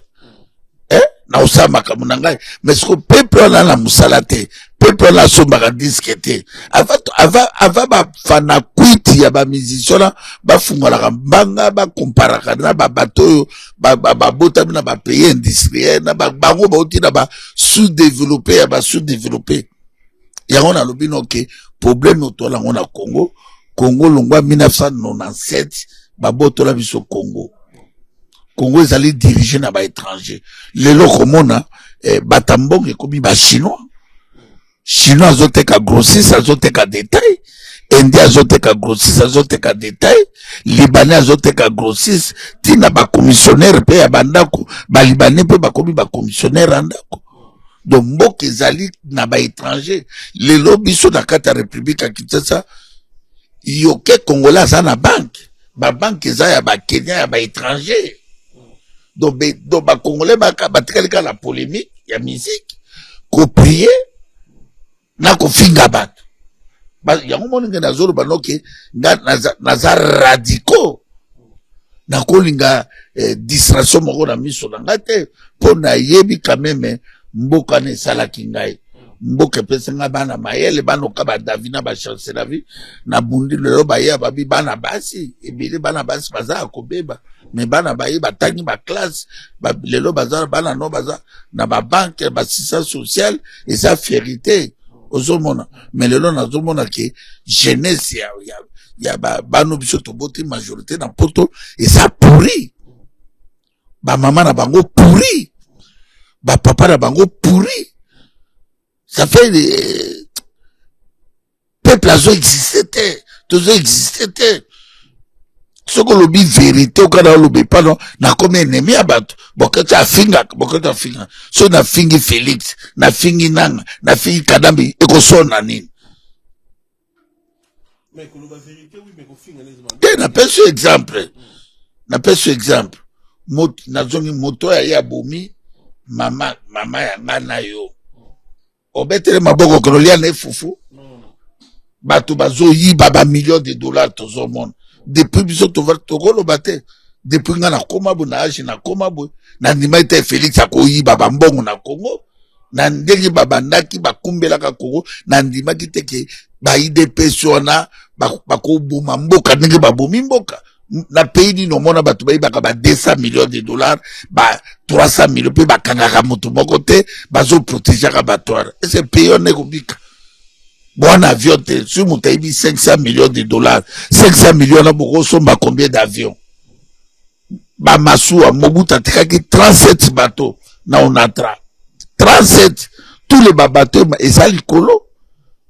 na osama kamunangai mais ce que peuple na la musalate peuple na sombaka disquete ava ba fana kwiti ya ba musicien ba fungala mbanga ba comparaka na ba bato ba bota na ba pays industriel na ba bango ba utina ba sous-développé ya ba sous-développé yango na lobino ke problème otola ngona Congo longwa 1997 baboto la biso Congo ezali dirigé na ba étranger lelo komona batambonge komi ba chinois azoteka grossiste azoteka détail indien azoteka grossiste azoteka détail libanais azoteka grossiste tina ba commissionnaire pe ya bandako ba libanais pe ba komi ba commissionnaire andako donc mboka ezali na ba étranger lelo biso na kati ya république ya Kinshasa yoke congolais aza na banque ba banque eza ya ba Kenya ya ba étranger donc ba congolais batikali kaka la polémique ya musique koprie na kofinga bato yango moninga nazoloba noke naza radicaux nakolinga distraction moko na miso na ngai te mpo nayebi quand même mboka na esalaki ngai mboka epesi ngai bana mayele banoka badavi na bachance na vie na bundi lelo baye babi bana basi ebele bana basi baza ya kobeba me bana baye batangi baklasse lelo baza bana no baza na babanke basistance sociale eza fierité ozomona me lelo nazomona ke jeunesse ya bano biso toboti majorité na poto eza pourri bamama na bango pourri bapapa na bango pourri ça fait peuple azo existé tozo existé soko lobi vérité okana lobi pardon na comme ennemi ya bato bokata afinga so na fingi Félix na fingi nanga na fingi Kadambi ekosona nini mais que la vérité oui mais qu'on finga les te na peso exemple nazongi moto ya bomi mama ya ngana yo obetere maboko kololia na fufu bato bazoyiba ba millions de dollars tozomona depuis biso tokoloba te depuis nga nakoma bo na age nakoma bo na ndima ete Félix akoyiba bambongo na Congo na ndenge babandaki bakumbelaka Congo na ndima kiteke ba IDPS wana bakoboma mboka ndenge babomi mboka na pays ni nomona bato bayibaka ba 200 millions de dollars ba 300 millions pe bakangaka moto moko te bazo protéger ka batoire et ce pays on est kobika bon avion te sur motayibi 500 millions de dollars 500 millions na boko somba combien d'avions ba masuwa Mobutu tikaki 37 bateaux na onatra 37 tous les bateaux ezali kolo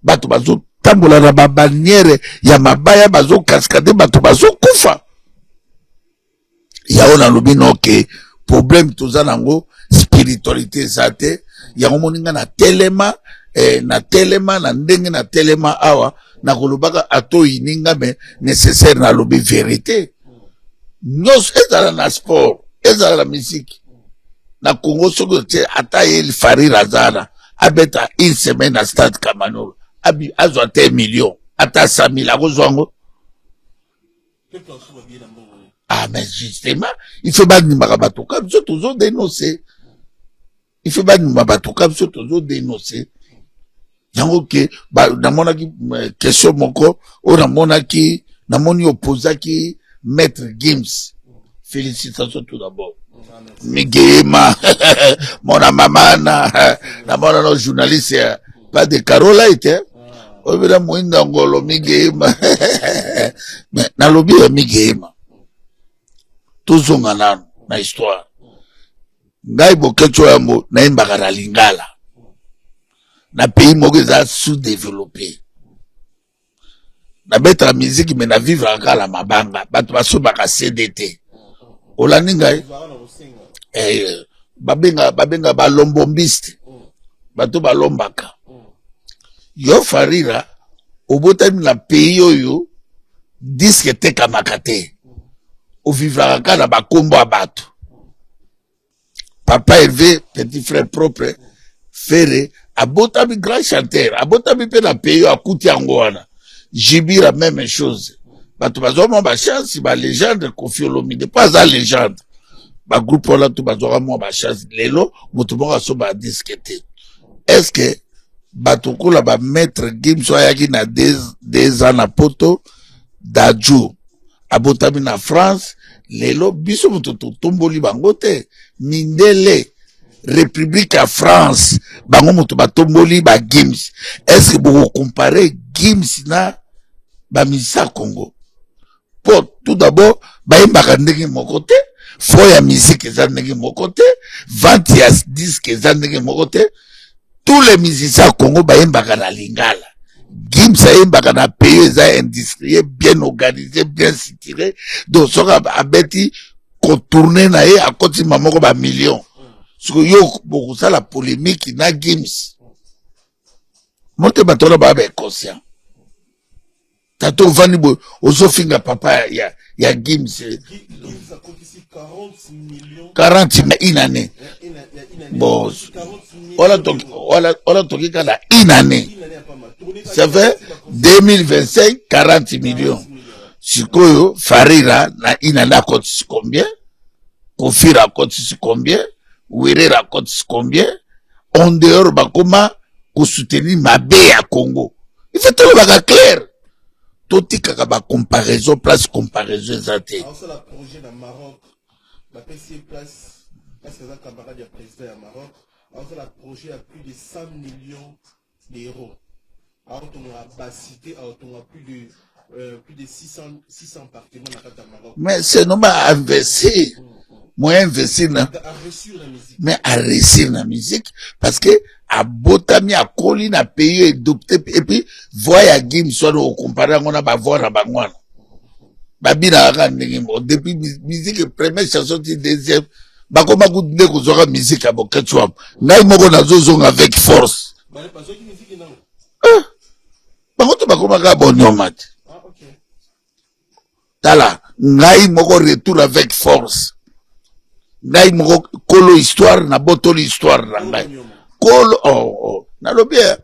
bato bazo tambola na babaniere ya mabaya bazo cascade bato bazo kufa ya ona lubino ke problème toza nango spiritualité zate ya moninga na telema na ndenge na telema awa na kolobaka ato ininga me nécessaire na lobi vérité nyos ezala na sport ezala na musique na Congo soko te ata il Farid Azara abeta une semaine à stade Kamanolo abi azwa te million ata 100,000 akozwango mais justement il faut pas nimaka bato comme ça toujours dénoncer il faut pas nimaka bato comme ça toujours dénoncer yango ke namona ki question moko o namoni opposaki Maître Gims félicitations tout d'abord Migema mon maman na mon journaliste pas de Carola était obira moinda ngolo Migema mais na lobi ya Migema tozonga na histoire ngai bokecho yango na imbaka na Lingala na pays moko eza sous-développé na betra musique mais na vivre akala mabanga bato basobaka CDT olandi ngai babenga balombombiste bato balombaka yo Farira obotami na pays oyo disque tekamaka te ovivaka kaka na bakombo ya bato papa Hervé petit frère propre Ferré abotami grand chanteur abotami pe na pays oyo akuti yango wana Jibira même chose bato bazoma ba chance ba légende Koffi Olomide pas à légende ba groupe là tout bazora mo ba chance lelo moto moko asoba disquete est-ce que bato kola ba Maître Gims ayaki na des ans na poto d'Adjou abotami na France lelo biso moto tomboli bango te mindele République à France bango moto batomboli ba Gims est-ce que vous comparez Gims na ba misa Congo pour tout d'abord ba imbaka ndenge moko te fo ya musique eza ndenge moko te vente ya disque eza ndenge moko te tous les musiciens Congo ba imbaka na Lingala Gims imbaka na pays eza industriel bien organisé bien situé donc soka abeti contourner na ye akoti mamoko ba millions siko yo bokusa la polémique na Gims mote batona ba conscient tato vani bo ozofinga papa ya Gims Gims a cotisé 40 millions 40 mais une année bon voilà toki kala une année ça fait 2025 40 millions sikoyo Farira na une année a cotisé combien Kofira a cotisé combien Werera a cotisé combien en dehors bakoma ko soutenir mabe ya Congo il faut tout le clair tout tika ba comparaison place comparaison exacte alors la projet dans Maroc la PC place parce que ça camarade du président du Maroc alors la projet a plus de 100 millions d'euros alors on a basité alors on a plus de 600 appartements dans le Maroc mais c'est normal investir moi investir na mais à réussir la musique parce que à botami à coli na pays adopté et puis voya Gims soit au comparer on a ba voir na bangwana babina ka ndenge depuis musique première chanson deuxième ba koma ku ndé ko zoka musique à boketwa ngai moko na zozonga avec force bango to ba koma ka bonyoma tala ngai moko retour avec force ngai moko kolo histoire na botolo histoire na ngai kolo na lobia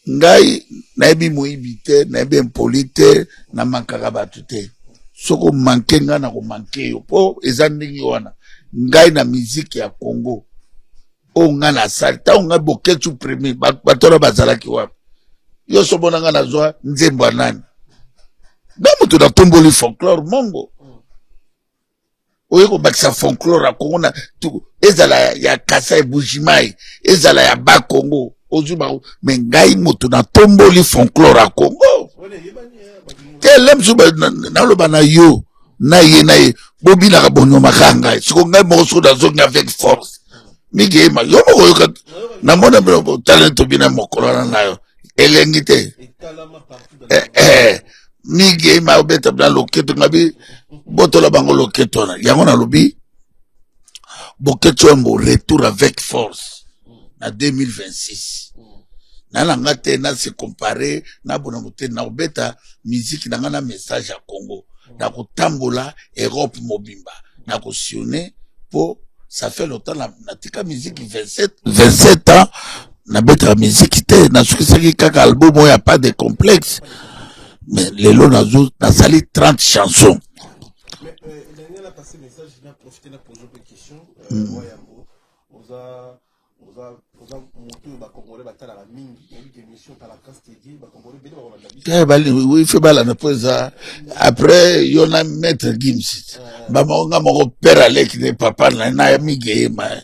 ngai naibi moibite naibi impolite na mankaka batu te soko manke nga na ko manke yo po eza ndenge wana ngai na musique ya Congo o nga na salta nga boketu premier batora bazalaki wapi yo sobona nga na zwa nzembo nani na mutu na tomboli folklore mongo oye ko bakisa folklore a Congo na tu ezala ya kasa e bujimai ezala ya ba Congo ozuba mais ngai mutu na tomboli folklore a Congo telem suba na loba na yo na ye bobina ka bonyo makanga siko ngai mo so da zonga avec force mige ma yo mo yo na mona bro talent bina mo kolona na yo elengite mige ma obeta bla loketo ngabi botola bango loketo na yango na lobi boketo mbo retour avec force na 2026 na ngate na se comparer na bona mote na obeta musique na ngana message à Congo na kotambola Europe mobimba na ko sionner po ça fait longtemps na tika musique 27 ans na beta musique te na sukisaki kaka album il y a pas de complexe mais les lots na sali 30 chansons mais l'année là passé message j'ai profité na poser une question oza moto ba congolais batala la mingi et émission par la casse dédiée ba congolais bele ba la biso oui fait bala na poza après yona maître Gims ba monga moko père Alec ne papa na mige ma les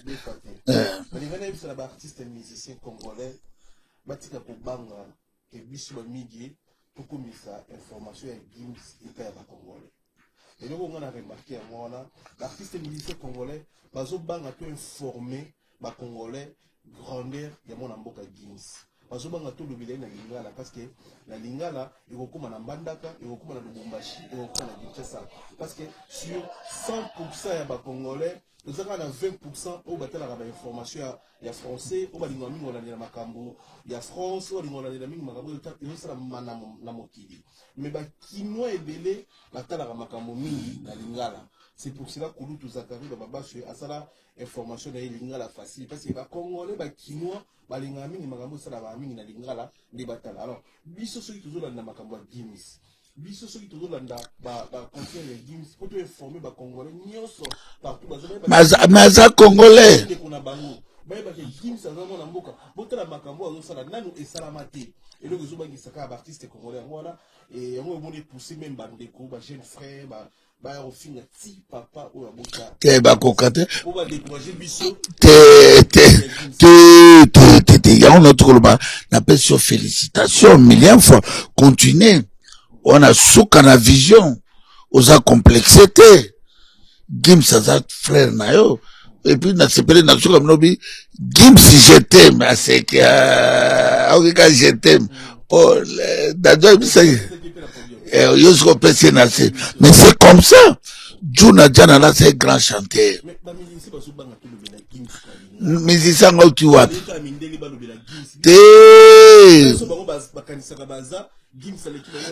venez sur la artiste musicien congolais batika ko banga ke biso ba migi pour komisa information ya Gims et ya ba congolais et donc on a remarqué moi l'artiste musicien congolais bazo banga to informer ba congolais grandeur ya mona mboka Gims bazo banga to lobile na lingala parce que la lingala ekokoma na mbandaka ekokoma na Lubumbashi ekokoma na Kinshasa parce que sur 100% ya ba congolais nous avons 20% au batala ba information ya français au balinga mingi on na makambo ya France au balinga na mingi makambo yo sala na mokili mais ba kinois ebele batala makambo mingi na lingala c'est pour cela que nous tous Zakari baba sur asala information na lingala facile parce que ba congolais ba kinois balinga mingi makambo sala ba mingi na lingala de batala alors biso ceux qui toujours na makambo ya Gims biso soki tozolanda ba conseil ya Gims pour te informer ba congolais nyonso partout maza congolais kuna bango ba ba Gims azamo na mboka botala makambo azosala nanu esalama te et donc ezobangisa ka ba artiste congolais ngwana et yango moni pousser même bandeko ba jeune frère ba ofinga ti papa o abota te ba kokate o ba décourager biso te yango notre koloba na peso félicitations million fois continuer on a souka na vision oza complexité Gims aza frère na yo et puis na sepele na souka mnobi Gims je t'aime à ce que quand je t'aime oh dadjo bisa yo se pese na se mais c'est comme ça Juna Jana là c'est grand chanteur. Musicien ngo tu vois.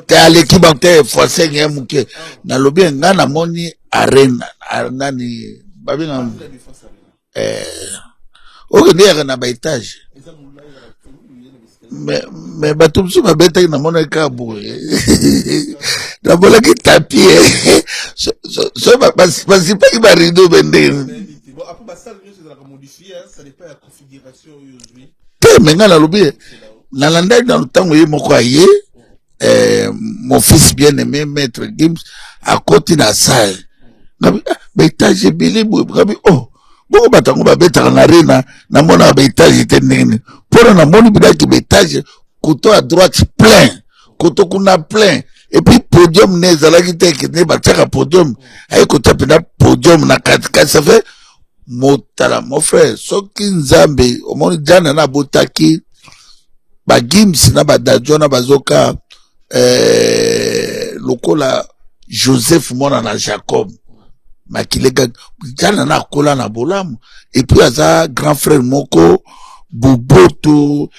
Te à l'équipe en terre français n'y a mouké. Na lobi ngana moni arena nani babina. Ok ndiye na ba étage. Mais batumsu babeta na mona kabu. Na bola ki tapis. So basi pas ba rideau bende. Bon après bah ça c'est la modifier ça dépend de la configuration aujourd'hui. Te menga na lobi. Na landa dans le temps où il moko aye. Mon fils bien-aimé, Maître Gims, à côté de la salle. Bétage belé, oh, bon, batango ba beta en arena, na mona bétage était nene. Pour na moni bida ki bétage, couteau à droite plein, couteau kuna plein. Et puis podium ne zalaki te ki ne bataka podium, ay côté pena podium na katika ça fait motala mon frère, soki nzambe, au moni jana na botaki ba Gims na ba dajo na bazoka lokola Joseph mona na Jacob makilega jana na kola na bolamu et puis aza grand frère moko boboto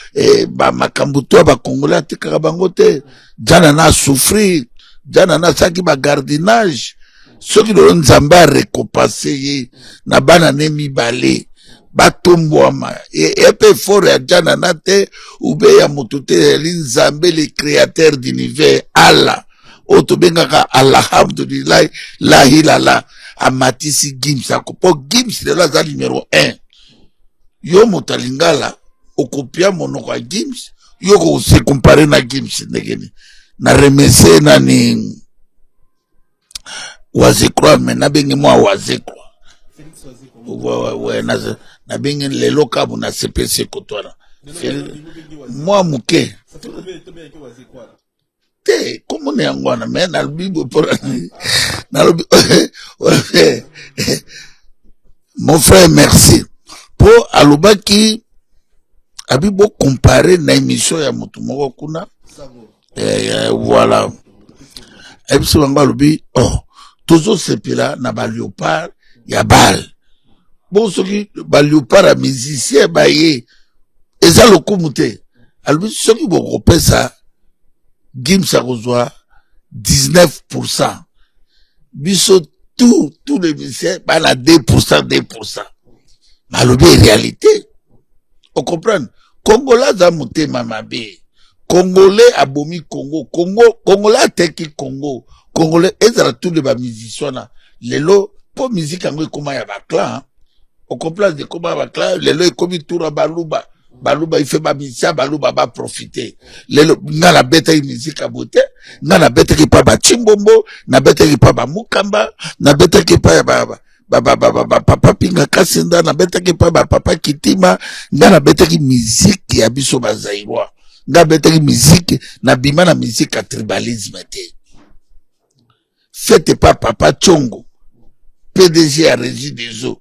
ba makambuto ba congolais atikaka bango te jana na souffrir jana na saki ba gardinage soki lo nzambe a récompenser ye na bana ne mibale batombwama epe fort ya jana na te ube ya moto te nzambe le créateur d'univers Allah otobengaka alhamdulillah la hilala amatisi Gims akopo Gims lelo aza numéro 1 yo motalingala okopia monoko ya Gims yo ko se comparer na Gims ndekeni na remercier nani wazekwa mena bengi mwa wazekwa ouais na bengi lelo kabu na CPC kotwana moi muke te como ne angwana me na bibo por na mon frère merci pour alobaki abibo comparer na émission ya mutu moko kuna voilà ebiso bango alobi oh toujours sepela na ba léopard ya bal bon soki ba léopard a musicien ba ye eza lokumu te alobi soki bokopesa Gims a reçoit 19%. Biso tous les musiciens, bah la 2%. Malobi réalité. On comprend. Congolais a monté mamabe. Congolais a bomi Congolais a teki Congo. Congolais, ezala tous les musiciens là. Lelo, pour musique ango koma ya bakla. On comprend de koma bakla. Lelo ekomi toura baluba. Baluba il fait babisa baluba ba profiter lelo ngala beta musique à beauté ngala beta ki pa ba chimbombo na beta ki pa ba mukamba na beta ki pa ba papa pinga kasinda na beta ki pa ba papa kitima ngala beta ki musique ya biso bazairwa ngala beta ki musique na bima na musique à tribalisme te faites pas papa Chongo PDG à Régie des eaux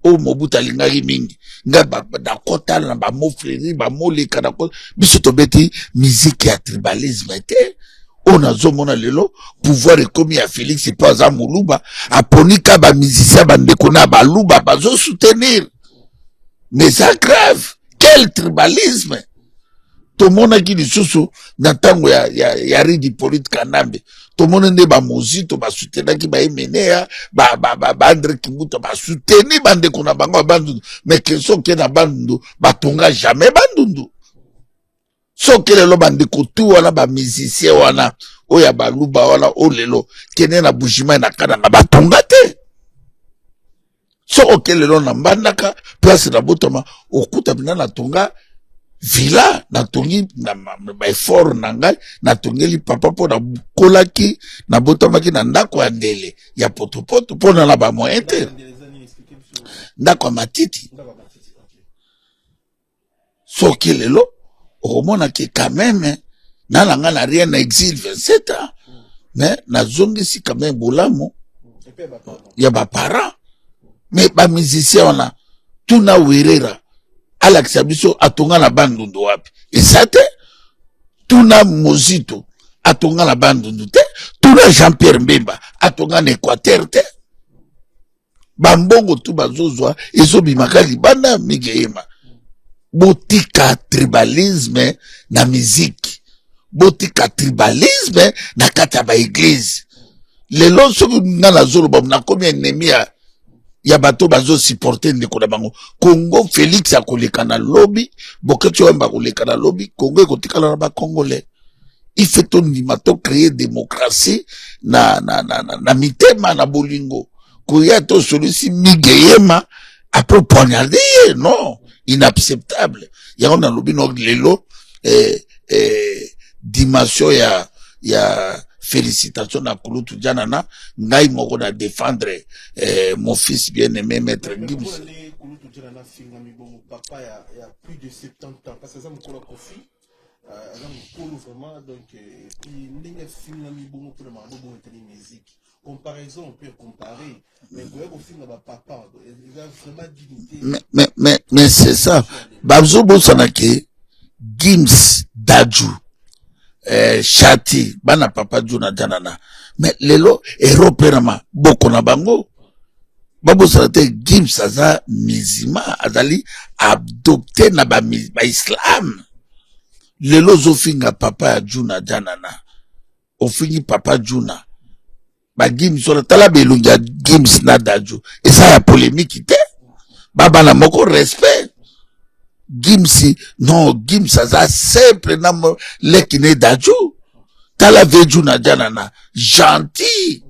o mobuta lingaki mingi nga da kota na ba mofleri ba moleka na ko biso tobeti musique ya tribalisme te on a zomona lelo pouvoir ekomi ya Félix pas za muluba aponika ba musicien bandeko na ba luba bazo soutenir mais ça grave quel tribalisme tomona ki lisusu na tango ya ridi polite kanambe tomona nde ba mozito ba soutenir ki ba emenea ba André Kibuta ba soutenir bande kona bango bandu mais que so ke na bandu ba tonga jamais bandundu so ke lelo bande ko tu wana ba musicien wana oya ba luba wana o lelo kene na bujima na kana na ba tonga te so ke lelo na mbandaka place na botoma okuta bina na tonga villa na tongi na ba effort na ngai na tongeli papa po na kolaki na botomaki na ndako ya ndele ya potopoto pona na ba moyen te ndako matiti soki lelo omona ki quand même na langa na rien na exil 27 ans mais na zongisi quand même bolamo ya ba parents mais ba musicien wana tuna werera alakisa biso atonga na bandundu wapi esate tuna mozito atonga na bandundu te tuna Jean-Pierre Mbemba atonga na Équateur te bambongo tu bazozwa ezobimaka libanda Migeyema. Botika tribalisme na musique, botika tribalisme na kati ya ba église. Lelo soki nga nazoloba nakomi ennemi ya bato bazo supporter ndeko na bango. Congo Félix akoleka na lobby, Boketo Wemba koleka na lobby, Congo ekotikala na ba Congolais. Il fait ton limato créer démocratie na mitema na bolingo. Koya to celui-ci Migeyema après poignarder, non, inacceptable. Ya on a lobby no lelo dimension ya félicitations na Kulutu Janana, ngai moko na défendre mon fils bien-aimé maître Gims. Kulutu Janana finga mibongo papa il y a plus de 70 ans parce que ça me kola kofi vraiment donc puis ndenge finga mibongo pour le mabongo intérêt musique. Comparaison on peut comparer mais pour finga ba papa il a vraiment dignité. Mais c'est ça. Babzo Bosanake Gims Daju Shati bana papa Juna Janana mais lelo européennement boko na bango babo sarate Gims aza mizima azali adopté na ba islam lelo zofinga papa ya Juna Janana ofingi papa Juna ba Gims so tala belunga Gims na Daju et ça ya polémique te baba na moko respect Gims non Gims aza simple na lekine Daju tala veju na Janana gentil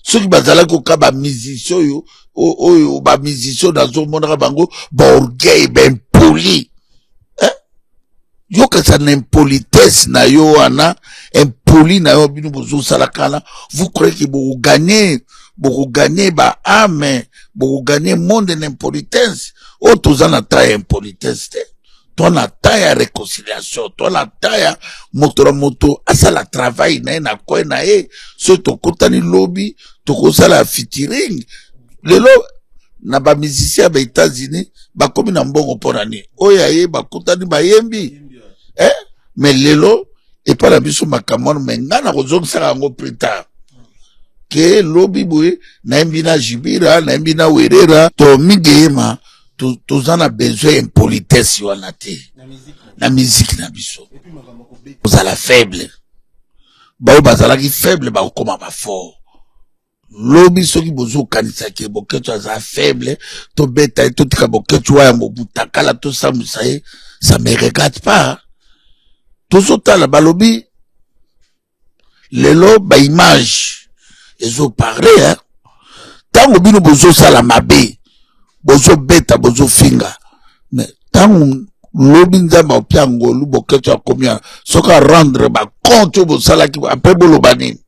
soki bazala ko ka ba musicien yo ba musicien na zo mona bango ba orgueil ben poli yo ka sa n'impolitesse na yo ana impoli na yo binu bozo salakala vous croyez que vous gagnez ba ame vous gagnez monde n'impolitesse o tozana ta impolitesse toi na ta ya réconciliation toi na ta ya moto asala travail na ko na so to kotani lobby to ko sala featuring lelo na ba musicien ba États-Unis ba komi na mbongo pona ni oya ba kotani ba yembi mais lelo et pas la biso makamon mais ngana ko zongisa ngo plus tard que lobby boy na mbina jibira na mbina werera to Migeyema tozana besoin impolitesse wana te na musique na biso ozala faible bao bazalaki faible ba okoma ba fort lobi soki bozo kanisa ke Boketo aza faible to beta to tika Boketo wa mobutakala to samusa ye ça me regarde pas tozo tala balobi lelo ba image ezo parler hein tango bino bozo sala mabe bozo beta bozo finga mais tango lobi nzamba opia ngolu Boketo akomia soka rendre ba compte bo sala ki après boloba nini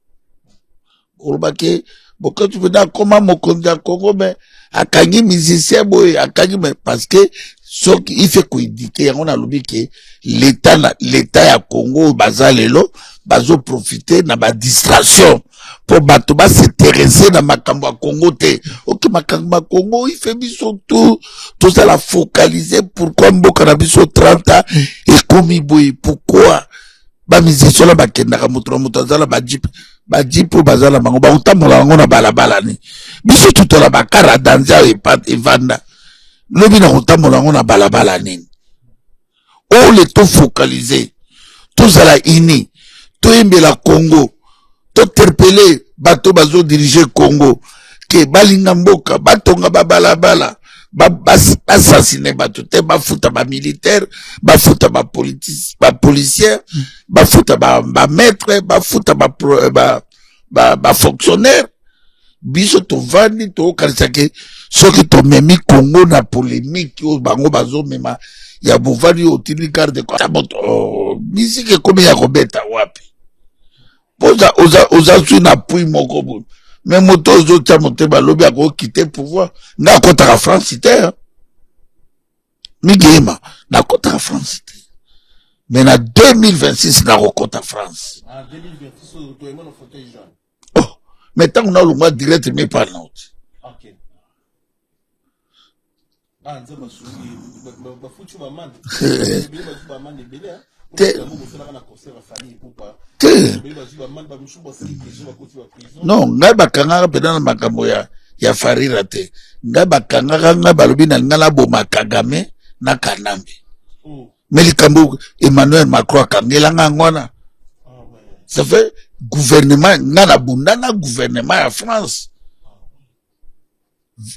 boloba ke Boketo vena koma mokonzi ya Congo mais akangi musicien boy akangi mais parce que soki il fait koindike yango na lobi ke l'état ya Congo bazalelo bazo profiter na ba distraction pour bato ba s'intéresser na makambo ya Congo te ok makambo ya Congo il fait biso tout ça la focaliser pourquoi mboka na biso 30 ans et komi boy pourquoi ba musicien la bakendaka moto azala ba jeep bazala bango ba utambola bango na balabala ni biso tutola bakara danza evanda lobi na utambola bango na balabala nini o le to focaliser to zala ini to embela Congo to interpeller bato bazo diriger Congo ke balinga mboka batonga ba balabala assassiner bato te bafuta ba militaire bafuta ba policier bafuta ba maître bafuta ba fonctionnaire biso to vandi to kanisa ke soki to memi Congo na polémique o bango bazo mema ya bovali o tini garde ko taboto misike komi ya kobeta wapi oza su na pui moko bo mais moto ozo tia motema lobi ako quitter pouvoir na kota France te Migeyema na kota France te mais na 2026 na kota France 2026 to emo no fauteuil jaune oh mais tant on a le mois direct mais pas note ok nzaba suki ba futu ba mande ba mande belé Non, ngai bakanga pena na makambo ya farira te. Ngai bakanga ngai balobi na ngala boma Kagame na Kanambe. Melikambo Emmanuel Macron kangela ngwana. Ça fait gouvernement ngana bundana gouvernement ya France.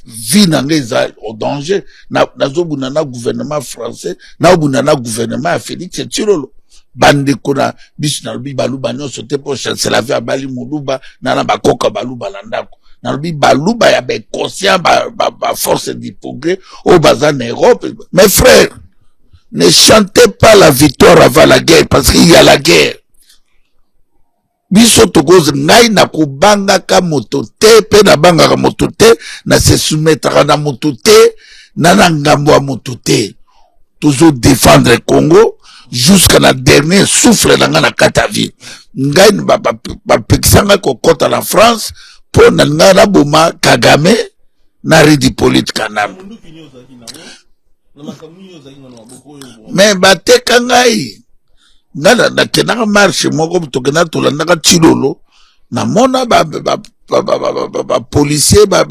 Vie nangeza au danger na zobunana gouvernement français na obunana gouvernement ya Félix Tshilolo. Bande kona biso na lobi baluba nyonso te po chance la vie abali muluba na bakoka baluba landako na lobi baluba ya be conscient ba force du progrès au bazar en Europe. Mes frères, ne chantez pas la victoire avant la guerre parce qu'il y a la guerre. Biso tokoz ngai na kubanga ka moto te pe na banga ka moto te na se soumettre na moto te na ngambo ya moto te. Toujours défendre Congo jusqu'à la dernière souffle dans la Katavi. Ngai ba pekisanga ko kota la France pour na ngana boma Kagame na ridi politique kanam. Mais bateka ngai ngana na kenaka marche moko tokena tolandaka Tshilolo na mona ba policier ba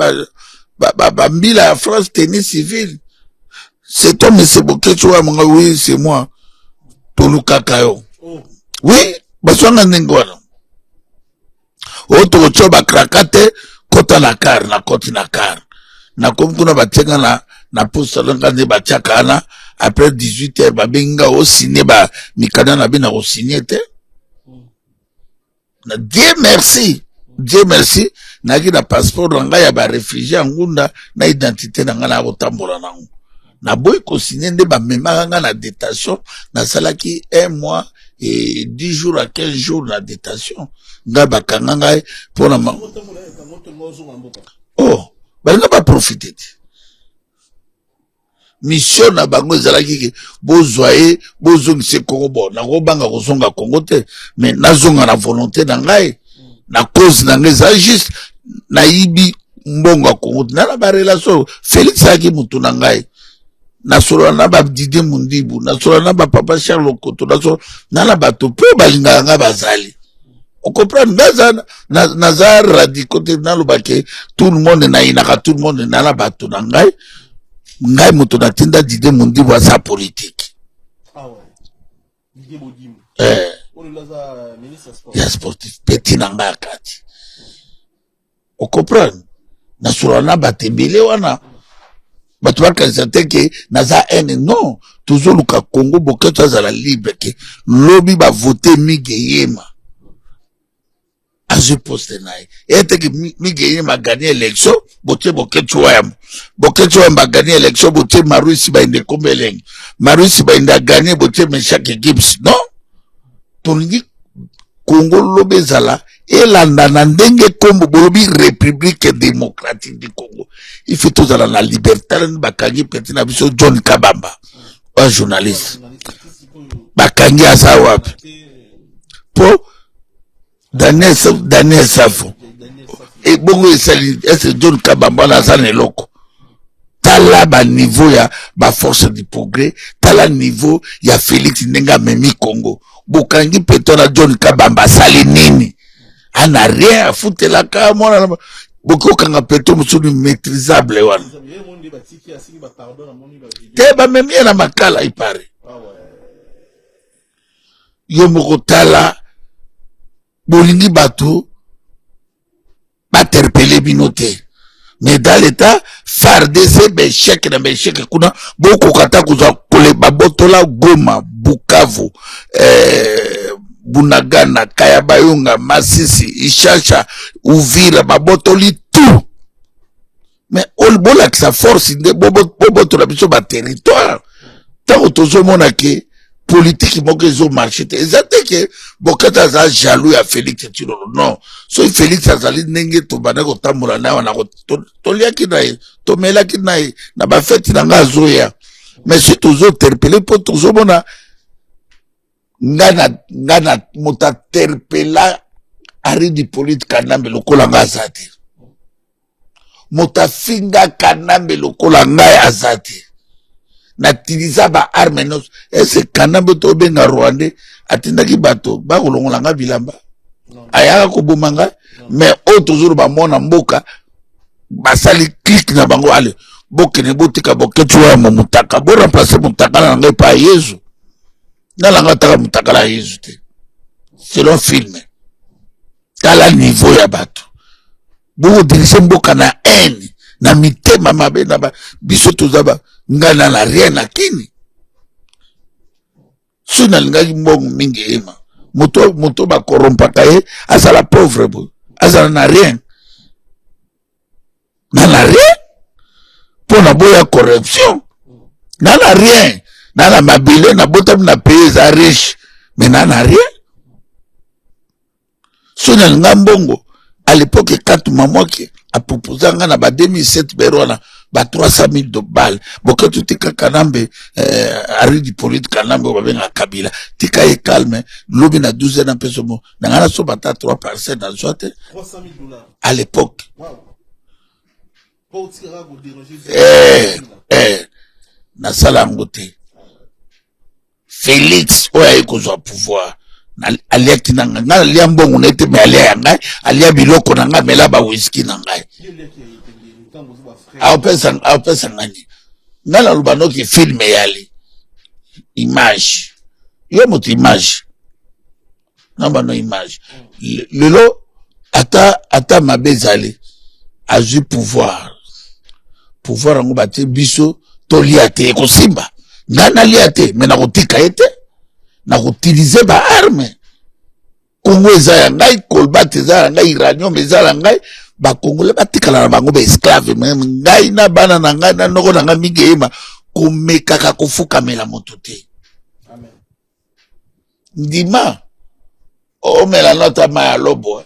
mbila ya France tenue civile. C'est toi mais c'est Boketchwa monga oui c'est moi. Tolukakayo. Oui, baswanga nengwana. Oto choba krakate kota la car na koti na car. Na komkuna batenga na poste langa bachakana après 18h babenga au signé ba mikana na bina au signé te. Na Dieu merci. Dieu merci. Na ki na passeport langa ya ba réfugié ngunda na identité na ngana botambola nangu. Na boy ko signé nde ba memanga na détention na salaki 1 mois et 10 jours à 15 jours na détention. Nga bakanga ngai pona ma. Oh, ba nga ba profiter. Mission na bango ezalaki ke bozwaye bozongise Congo bon na kobanga kozonga Congo te mais nazonga na volonté na ngai na cause na ngai za juste na yibi mbongo Congo na ba relation Félix aki mutu na ngai na solo na ba Didier Mundibu na solo na ba Papa Charles Lokoto na solo na bato po balinga nga bazali. On comprend naza radical te na lobake tout le monde na inaka tout le monde na la bato na ngai. Ngai moto na tinda Didier Mundibu à sa politique. Ah ouais. Didier Mundibu. On est ministre sport. Ya sportif petit na ngai kati. On comprend. Na solo na batebele wana. Bato bakanisa ke naza ene non toujours luka Congo Boketchwa azala libre ke lobi ba voter Migeyema azu poste naye ete ke Migeyema gagné élection bote Boketchwa yam Boketchwa yam gagné élection bote Marusi ba inde kombeleng Marusi ba inde gagné bote Meshaki Gibbs non tolingi Congo lobe zala elanda na ndenge kombo bolobi République démocratique du Congo. Il faut tous la liberté bakangi petit na biso John Kabamba un journaliste bakangi asa wapi po Daniel Safo et bongo esali est John Kabamba na sa neloko tala ba niveau ya ba force du progrès tala niveau ya Félix Ndenga memi Congo bokangi peto na John Kabamba sali nini ana rien à foutre la camona beaucoup kanga peto musuni maîtrisable wana te ba memi na makala ipare yo moko tala bolingi bato baterpele binote mais dans l'état FARDC bechek na bechek kuna boko kata kuza kole babotola Goma Bukavu Bunagana, Kayabayonga, Masisi, Ishasha, Uvira, babotoli tout. Mais on bola que sa force, bobo to la biso ba territoire. Tant que mona ke politique mo ke zo marché. Exacte ke bokata za jaloux à Félix Tshilolo. Non. So Félix azali nenge to bana ko tamula na wana ko to liaki nae, to melaki nae na ba fête na nga zoya. Mais si tozo interpeller pour tozo mona ngana mota terpela ari di politique Kanambe lokola nga azati mota finga Kanambe lokola nga azati na tiliza ba arme nos ese kanambe to benga Rwandais atindaki bato ba kolongola nga bilamba ayaka ko bomanga mais o toujours ba mona mboka basali click na bango ale bokene botika boketwa mo mutaka bo remplacer mutaka na ngai pa Yesu na langa taka mutaka la Yesu te selon film tala niveau ya bato bo dirige mboka na haine na mitema mabe na biso tozaba ngana na rien na kini suna ngaki mbongo mingi ema moto ba corrompaka ye asala pauvre bo asala na rien na rien pour na boya corruption na rien na mabile na botam na pays za riche mais na rien suna ngambongo à l'époque quand mamoki a proposé na ba 2007 berona ba 300,000 de balles boka tutika kanambe ari politique kanambe ba benga Kabila tika e calme lobi na 12 ans peso mo na ngana so bata 3% dans jote 300,000 dollars à l'époque. Wow. Na sala ngote Félix oya ekozwa pouvoir alia kinanga nga alia mbongo nete me alia yanga alia biloko nanga mela ba whisky nanga aopesa ngani nga na lubano ki filme yali image yo moto image nambano image lelo ata mabezali azui pouvoir yango bate biso to lia te ekosimba nga na lia te me na kotika ete na kutilize ba arme Kongo eza ya ngai kolbat eza ya ngai iranium eza ya ngai ba Kongole batikala na bango ba esclave ngai na bana na ngai na noko na ngai migema komekaka kofukamela moto te amen ndima o mela nota ma lobo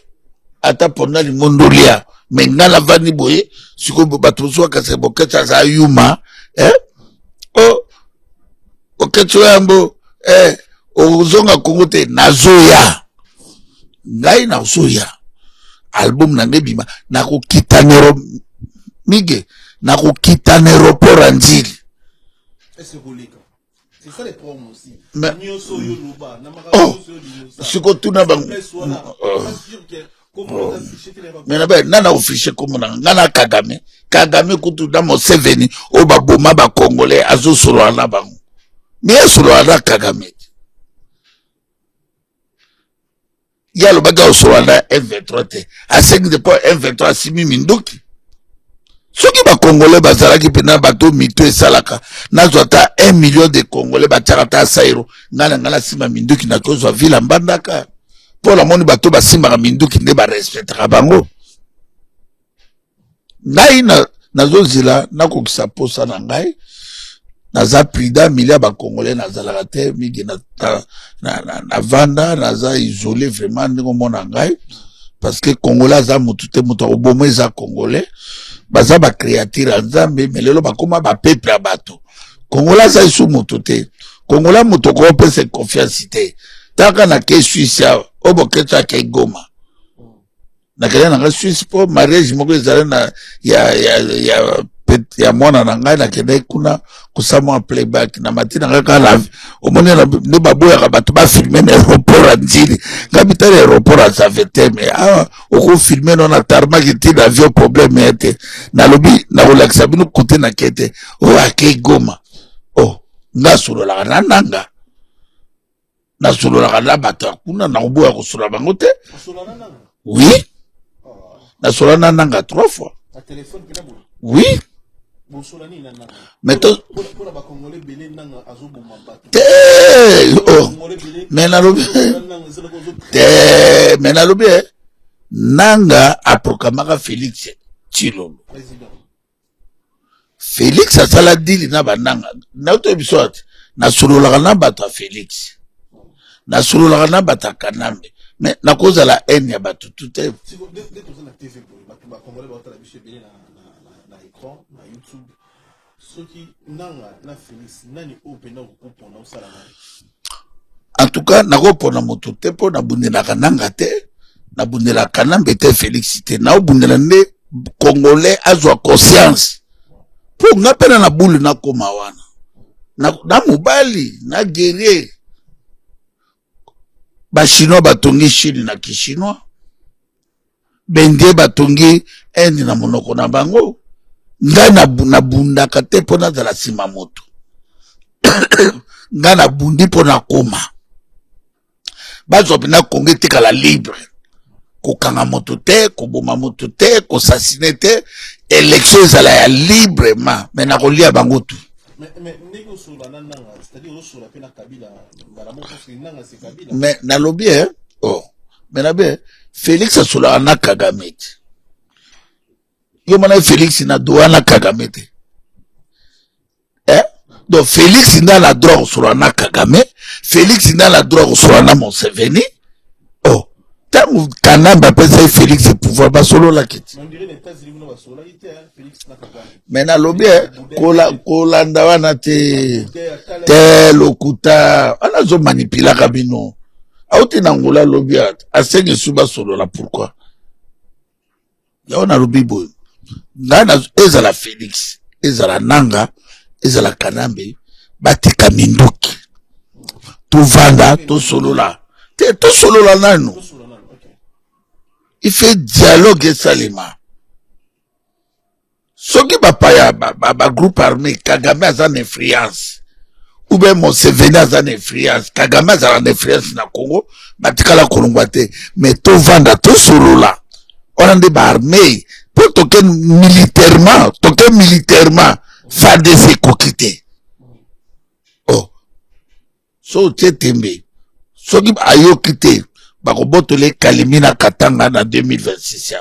ata pona limondo lia mengala vani boye siko bato so ka se boketa za yuma o ketso yambo ozonga Kongo te nazoya ngai na usoya album na nebima na kokita nero mige na kokita nero pour anjili c'est ça les promos aussi siko tuna bang mais nana officier comme nana Kagame kutu na Museveni o baboma ba Congolais azo solo na bango mais solo na Kagame yalo baga solo na M23 te a 5 de point M23 simi minduki soki ba Congolais bazalaki pena bato mito esalaka nazwata 1 million de Congolais batarata sairo ngana sima minduki na kozwa vila mbandaka pour la moni bato basimaka minduki nde ba respectera bango ngai nazozila nakokisa posa na ngai naza prida milia ba Congolais nazalaka te mingi na vanda naza isolé vraiment ndenge mona ngai parce que Congolais aza mutu te mutu obomo eza Congolais baza ba créature nzambe melelo bakoma ba peuple ya bato Congolais aza isu mutu te Congolais mutu ko pesa confiance te taka na ke Suisse oboketsa ke Goma na kele na Suisse po mariage moko ezala na ya mwana na ngai na kele kuna kusama playback na matina ngaka la omoni na ne baboya ka bato ba filmer na aéroport anjili ngabita na aéroport a savete mais oko filmer na tarma ki ti avion problème ete na lobi na relaxa bino côté na kete ke Goma ngasolo la nanga na solo la la bato kuna na oboya ko solo bango te oui na solo nanga 3 fois à téléphone oui mais to mais na lobi nanga aprokamaka Félix Tshilombo Félix asala dili na bananga na to episode na solo la na bato Félix na solo la na bato Kanambe mais na cause la haine ya bato tout est en tout cas na kopona moto te po na bundela kananga te na bundela Kanambe te Félix te na bundela nde Congolais azwa conscience po ngapena na boule na koma wana na mobali na guerrier ba chinois batongi Chine na kishinois bendie batongi Inde na monoko na bango nga na bundaka te pona za la sima moto nga na bundi pona koma bazwa pina konge tekala libre kokanga moto te koboma moto te kosasine te élection ezala ya librement mais na kolia bango tu mais nalobi mais nabe Félix asolaka na Kagame te yo mana Félix na doa na Kagame te donc Félix n'a la drogue sur la Kagame, Félix n'a la drogue sur la Museveni. Oh, tant Kanamba peut ça Félix et pouvoir pas solo la kiti. Mais na lobby kolanda wana te lokuta ana zo manipula kabino. Auti na ngola lobby asenye suba solo la pourquoi? Ya ona lobby boy. Ngana ezala Félix, ezala Nanga. Ezala Kanambe batika minduki to vanda to solola nano il fait dialogue salima soki bapaya ba groupe armé Kagame azan influence ou bien Museveni azan influence Kagame azan influence na Congo batikala kolongwa te mais to vanda to solola on a des armées pour token militairement fa de se kokite. Oh. So tembe. So ki ayo kite. Bako botole Kalimina Katanga na 2026.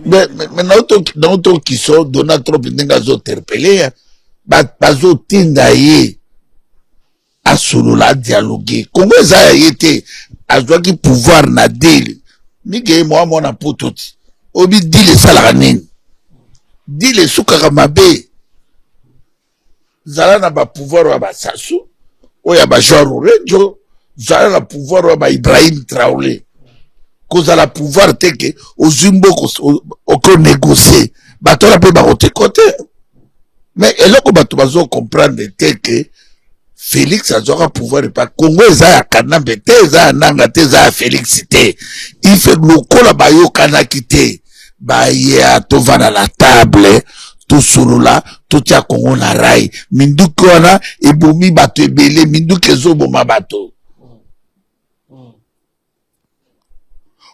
Mais nauto kiso Donald Trump ninga zo terpele. Bazo tinda ye. Asulula dialogue. Kongo za yete. Azwa ki pouvoir na deal. Mige moi mona pototi. Obi dile salaganine dile sukaka mabe zala na ba pouvoir wa basasu oya ba Jean Lorenzo zala na pouvoir wa ba Ibrahim Traoré kozala pouvoir teke ozimbo ko négocier batola pe ba côté mais eloko bato bazo comprendre teke Félix azoka pouvoir pas Congo eza ya Kanambe te eza nanga te eza Félix te il fait lokola bayo kanaki te Baya tovana la table tout solo là tout ya Congo na rai minduki wana ebomi bato ebele minduki ezoboma bato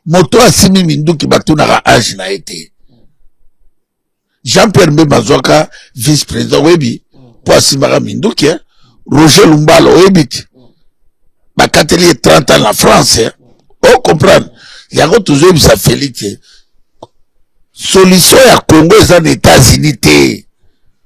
moto asimi minduki bato na age na ete Jean-Pierre Mbemba Zwaka vice-président webi po asimaka minduki Roger Lumbala webi bakateli 30 ans na France on comprendre yango toujours bisa Félix solution ya Congo eza na États-Unis te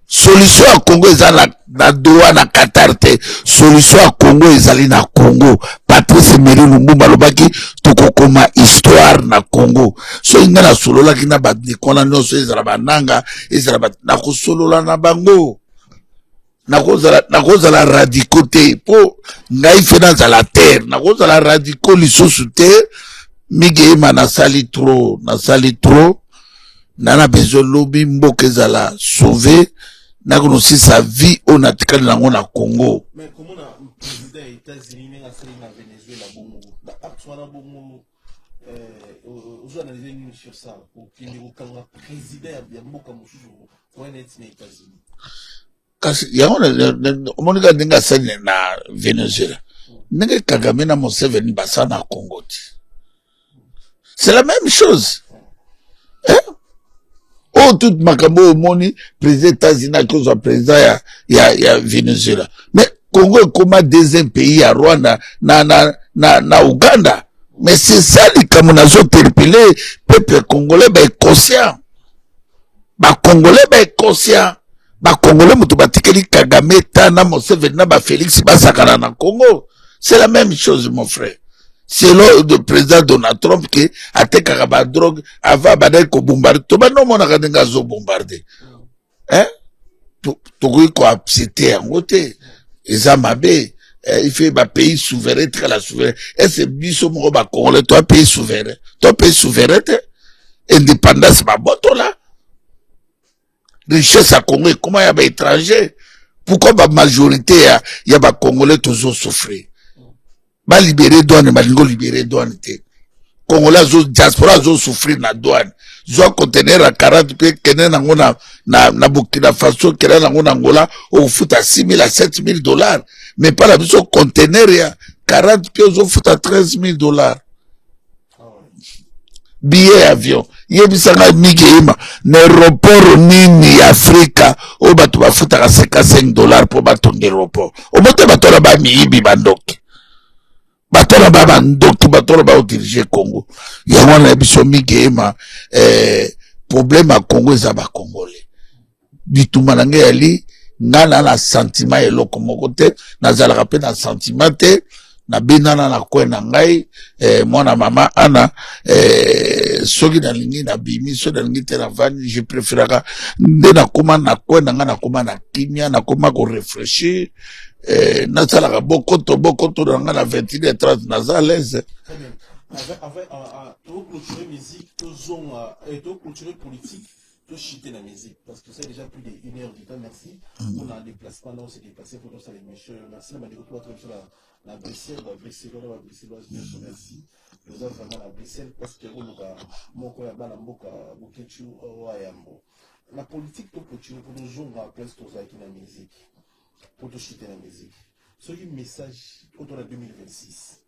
solution ya Congo eza na Doha na Qatar te solution ya Congo ezali na Congo Patrice Emery Lumumba alobaki tokokoma histoire na Congo so inga na sololaki na bandekona nyonso ezala bananga ezala na kosolola na bango nakozala radicaux te po ngai fe nazala terre nakozala radicaux lisusu te migeyema nasali trop nana besoin lobby mboka ezala sauver na kono si sa vie on a tikali nango na Congo mais comment on président des États-Unis na sali na Venezuela bongo na actuellement bongo aux analyser une sur ça pour qu'il y ait aucun président ya mboka mususu pour être na États-Unis kasi yango omonika ndinga sali na Venezuela ndenge Kagame na Museveni basa na Congo ti c'est la même chose oh tout makambo moni président États-Unis à cause du président ya Venezuela mais Congo est comme deuxième pays à Rwanda na Uganda mais c'est ça les kamonazo interpellé peuple congolais conscient Congolais mutu batikeli Kagame tana Museveni na ba Félix basakana na Congo c'est la même chose mon frère. C'est le président Donald Trump qui a attaqué la drogue avant de bombarder. Tout le monde a regardé bombarder. Hein? Tout le monde c'était en côté. Ils ont mabé. Il fait un pays souverain, très la souverain. Et c'est biso mo ba Congolais, toi pays souverain. Toi pays souverain, indépendance ma boto là. richesse à Congo, comment il y a des étrangers? Pourquoi la majorité, il y a des Congolais toujours souffrir? Ba libérer douane, ba libérer douane. Congolais, diaspora, zo souffrir na douane. Zo conteneur à 40 pieds, kenen na Burkina Faso, kenen na Angola, au fout à 6 000 à 7 000 $. Mais pas la besoin conteneur, il y a 40 pieds, au fout à 13 000 $. Billet avion. Yebisanga migema. N'aéroport nini Afrika. O batu ba fout à 55 $ pour batonge aéroport. O mote batola ba miibi bandoki. Batola ba bandoki, batola ba diriger Congo. Yango na biso migema, problème à Congo ezaba Congolais. Bituma nange yali, ngana na sentiment eloko moko te, nazalaka pe na sentiment te, na binana na kwe na ngai, mwana mama ana, soki na lingi na bimi, soki na lingi te na vani, je préféraka, nde na koma na kwe na nga na koma na kimia, na koma ko réfléchir, nazalaka bokoto na nga na 21 et 30 naza à l'aise. Très bien. Avec clôturer musique, clôturer politique, de chiter la musique, parce que c'est déjà plus d'1 heure du temps, merci. On a un déplacement, là on s'est déplacé pour ça les messieurs. Merci, la manière de sur la Bruxelles, merci. Nous avons vraiment la Bruxelles, parce que mon coin a la moka, Bukechu, Oyambo. La politique de clôturer pour nous jouer à place de ça avec la musique, pour te chiter la musique. Ce qui est message autour de 2026.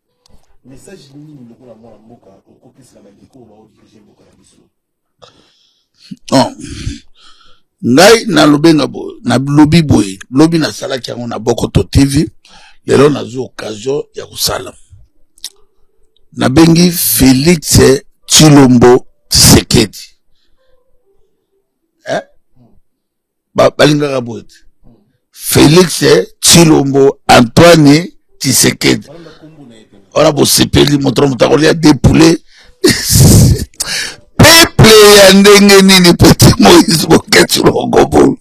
Message minime, nous avons la moka, au côté de la manière de on va diriger moka la mission. Non. Ngai na lobenga boy, na lobi boy, lobi na sala ki yango na Bokoto TV, lelo na zo occasion ya kusala. Na bengi Félix Tshilombo Tshisekedi. Balinga boy. Félix Tshilombo Antoine Tshisekedi. Ora bo sepeli motro mutakolia dépoulé. Peuple ya ndenge nini petit Moïse Boketu Longobo.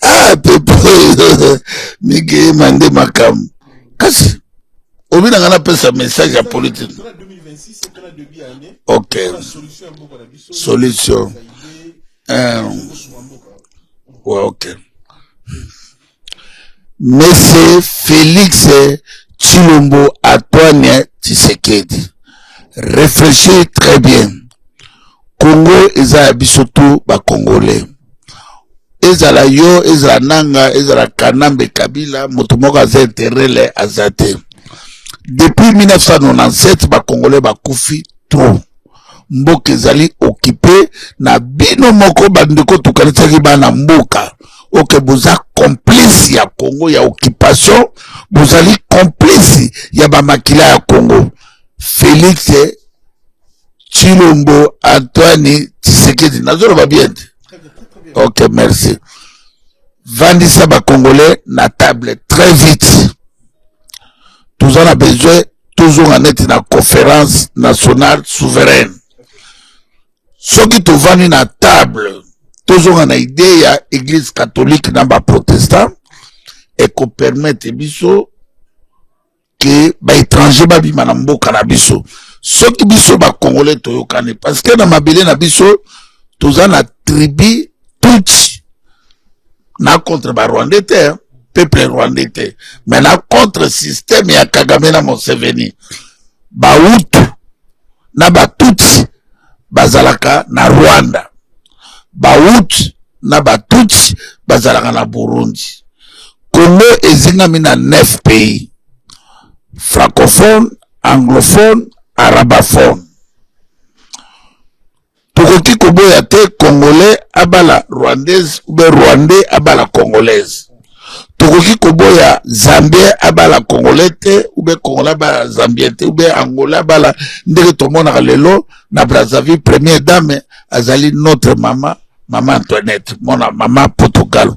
Ah, peuple mige mande makam. Kasi obi na ngana pesa message ya politique. OK. Solution. Ouais, OK. Monsieur Félix Tshilombo Antoine Tshisekedi. Réfléchis très bien. Congo eza bisoto ba Congolais. Ezala yo, ezala nanga, ezala Kanambe Kabila, motomoko aza intérêt azate. Depuis 1997 ba Congolais ba kufi trop. Mboka ezali occupé na bino moko bandeko tukanisaki bana mboka. Ok, boza complice ya Congo ya occupation, bozali complice ya ba makila ya Congo. Félix Tshilombo Antoine Tshisekedi. Nazoro ba bien. Ok, merci. Vandisa ba Congolais na table très vite. Tous on a besoin toujours en être na conférence nationale souveraine. Soki to vani na table, toujours on a idée ya église catholique na ba protestant et qu'on permette biso que ba étranger ba bima na mboka na biso. Soki biso ba Congolais toyokane parce que na mabele na biso toza na tribu Tutsi na contre ba Rwandais peuple rwandais mais na contre système ya Kagame na Museveni ba Hutu na ba Tutsi bazalaka na Rwanda ba Hutu na ba Tutsi bazalaka na Burundi. Congo ezingami na 9 pays francophone, anglophone, arabaphone. Tokoki koboya te Congolais abala Rwandaise ou bien Rwandais abala Congolaise. Tokoki koboya Zambien abala Congolais te ou bien Congolais abala Zambien te ou bien Angola abala ndenge tomona lelo na Brazzaville première dame azali notre maman Antoinette, mon maman Portugal.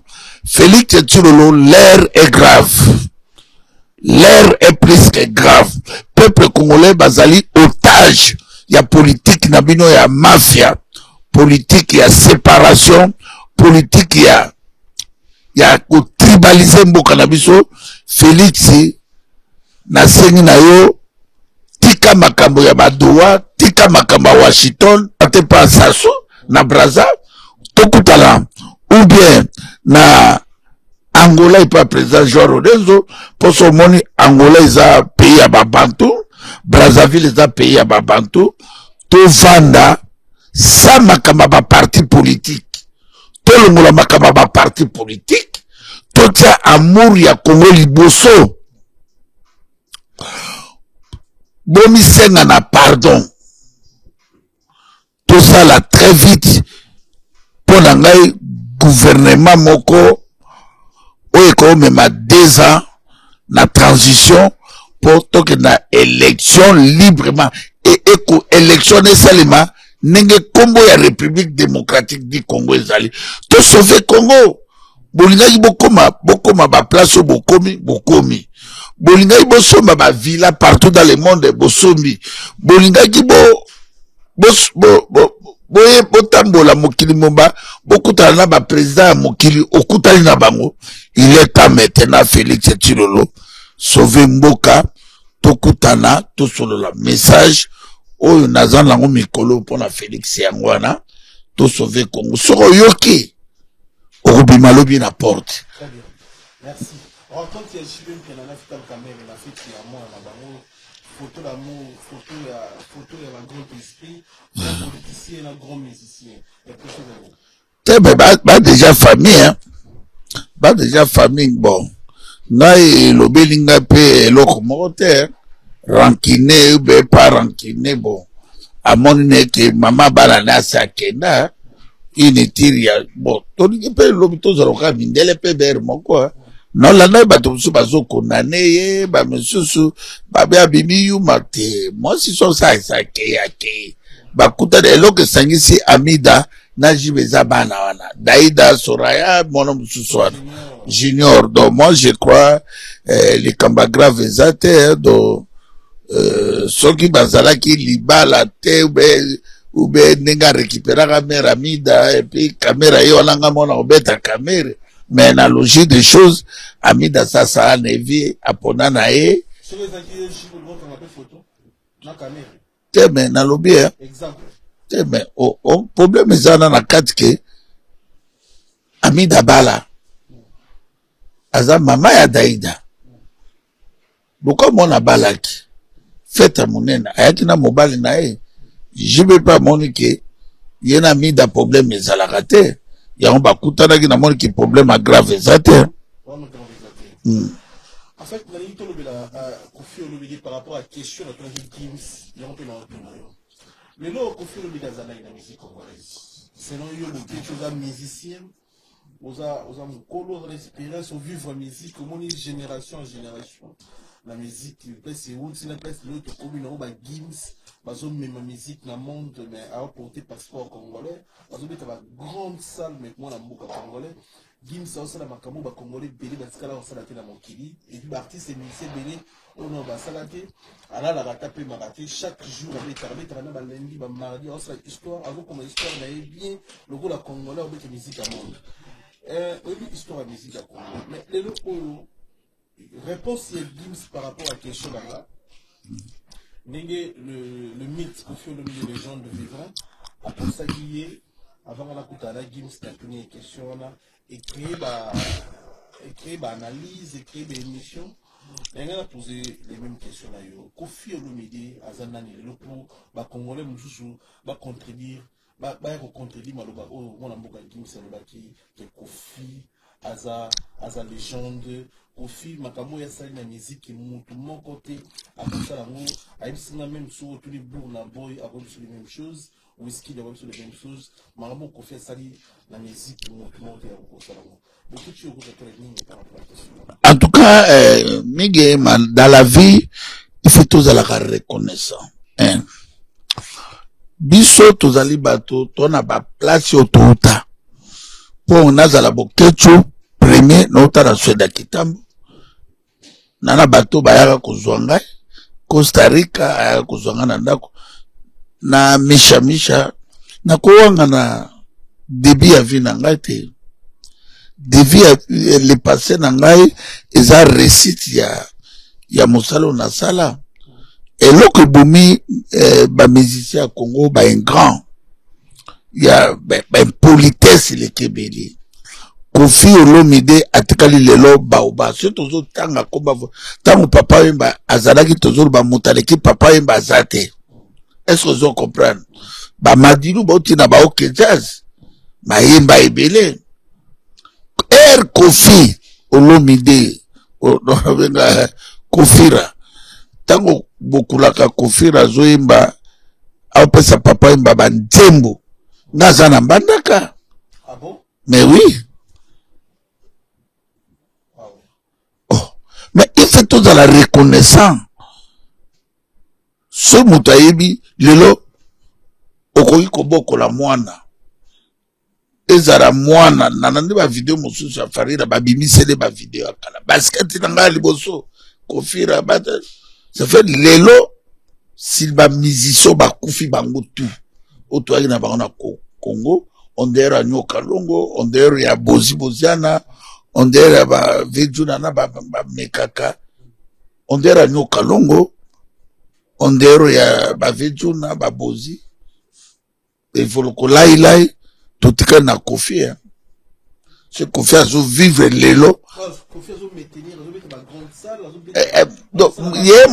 Félix Tshilombo, l'air est grave. L'air est plus que grave. Peuple congolais bazali otage. Il y a politique nabino, il y a mafia. Politique, il y a séparation. Politique, il y a tribaliser mboka na biso. Félix na sengi na yo tika makambo ya badoa, tika makambo ya Washington, ate pa saso na Brazza, tokutala ou bien na Angola est pas présent Joao Lorenzo pour son moni Angola ils a pays à Babantu, Brazzaville ils a pays à Babantu, to vanda sa makamba ba parti politique, to le moula makamba ba parti politique, to tia amour ya Congo liboso. Bomi senga na pardon. Tout ça là très vite pour ngai gouvernement moko oye ko même 2 ans na transition pour que na élection librement et élection nécessairement nenge Congo ya République démocratique du Congo ezali to sauver Congo bolinga bokoma ba place bokomi bolinga bosomba ba villa partout dans le monde bosomi bolinga boye botambola mokili momba bokutana na ba président mokili okutali na bango. Il est temps maintenant Félix Tshilolo sauver mboka tokutana to solo la message oyo nazana lango mikolo pona Félix yangwana to sauver Congo soko yoki okubima lobi na porte. Très bien, merci. Alors quand il y a Chibem qui en a fait quand même la fête qui a moi na bango photo d'amour, photo ya un grand esprit, un politicien, un grand musicien. Bah déjà famille, hein. Bah déjà famille, bon. Ngai lobelinga pe locomoteur, rankiné ou pas rankiné, bon. À mon que maman balana sa kenda, il tire bon. Toni pe lobito zoroka mindele pe ber moko. Non la na ba to su bazo konane ba mesusu ba ba bimi yu mate. Moi si so sa ke ba kuta de lo que sangisi Amida na jibeza bana wana Daïda Soraya mon mususu junior. Donc moi je crois les combats graves ezate do soki bazala ki libala te ou be nenga récupérer caméra Amida et puis caméra yo langa mona obeta caméra. Mais la logique des choses, Amida Sasa a nevi apona na e. Mais na lobby mais o problème ezana na katike Amida Bala aza mama ya Daïda. Pourquoi mona balaki feta monena ayaki na mobali na e. Je veux pas monique yena Amida problème ezalaka te. Il y a un bakutana qui n'a pas de problème grave exact. En fait, par rapport à la question de Gims, il y a un peu mais là, Kofi Olomide a la musique congolaise. Selon lui, quelque chose à musicien, aux colons d'expérience, au vivre musique, comment une génération en génération. La musique, c'est où, c'est la place de l'autre commune, on va Gims, bazo même musique dans le monde, mais à apporter passeport congolais, bazo mettre la grande salle, mais moi la mouka congolais, Gims ça aussi la makambo ba congolais belé batikala on salaté na mokili, et puis artiste et musicien belé, on a ba salaté, ala la ratapé maraté, chaque jour on est travaillé ba lundi, ba mardi, on sera histoire, avant qu'on histoire d'aller bien, le goût la congolais on met musique à monde. Oui, histoire à musique à Congo, mais les locaux réponse est Gims par rapport à la question là. Le mythe Kofi Olomide de légende vivant, après ça qui est, avant la Koutala, Gims qui a tenu une question là, et créer analyse, et créer des émissions. Et on a posé les mêmes questions là. Kofi Olomide, Azanani, le pour, Congolais, Moussou, contredire, contredire, on a beaucoup de Gims, qui est Kofi, Aza légende. Kofi makambo ya sali na musique mutu mon côté après ça là a même sur tous les bourgs na boy avant sur les mêmes choses whisky d'abord sur les mêmes choses makambo Kofi sali na musique mutu mon côté pour ça là beaucoup de choses par rapport à la question. En tout cas Miguel dans la vie il faut tous la reconnaissant hein biso tozali bato tona ba place autouta pour nazala bokecho premier nota na Sweda Kitambo nana bato bayaka kozwa ngai Costa Rica ayaka kozwa ngai na ndako na misha na kowanga na début ya vie na ngai te début le passé na ngai eza récite ya mosala na sala eloko bomi ba musicien ya Congo ba un grand ya ba politesse le kebeli Kofi Olomide atikali lelo baoba. Ce tozo tanga komba tango papa yemba azalaki tozo ba mutaleki papa yemba azate. Est-ce que vous comprenez? Ba madilu ba utina ba ok jazz. Ba yemba ebele. Kofi Olomide Kofira. Tango bokulaka Kofira zo yemba apesa papa yemba ba ntembo. Nazana mbandaka. Ah bon? Mais oui. Mais il fait tout dans la reconnaissance. Ce moutaïbi, lelo, okoyi koboko la mwana. Ezara mwana, nanandi ba vidéo mosusu ya Farira, ba bimisele ba vidéo akala. Basket nanga liboso, Kofira, bata. Ça fait lelo, silba miziso ba kufi bango tout. Otoagi na bango na Congo, on dera nyoka longo, on dera ya boziana, on dera ba vejuna na ba mekaka, on dera nyoka longo, on dera ya ba vejuna ba bozi, et voloko lai, tout est na Kofi, hein. Ce Kofi a vivre l'élo. Kofi a maintenir, la grande salle, donc, ye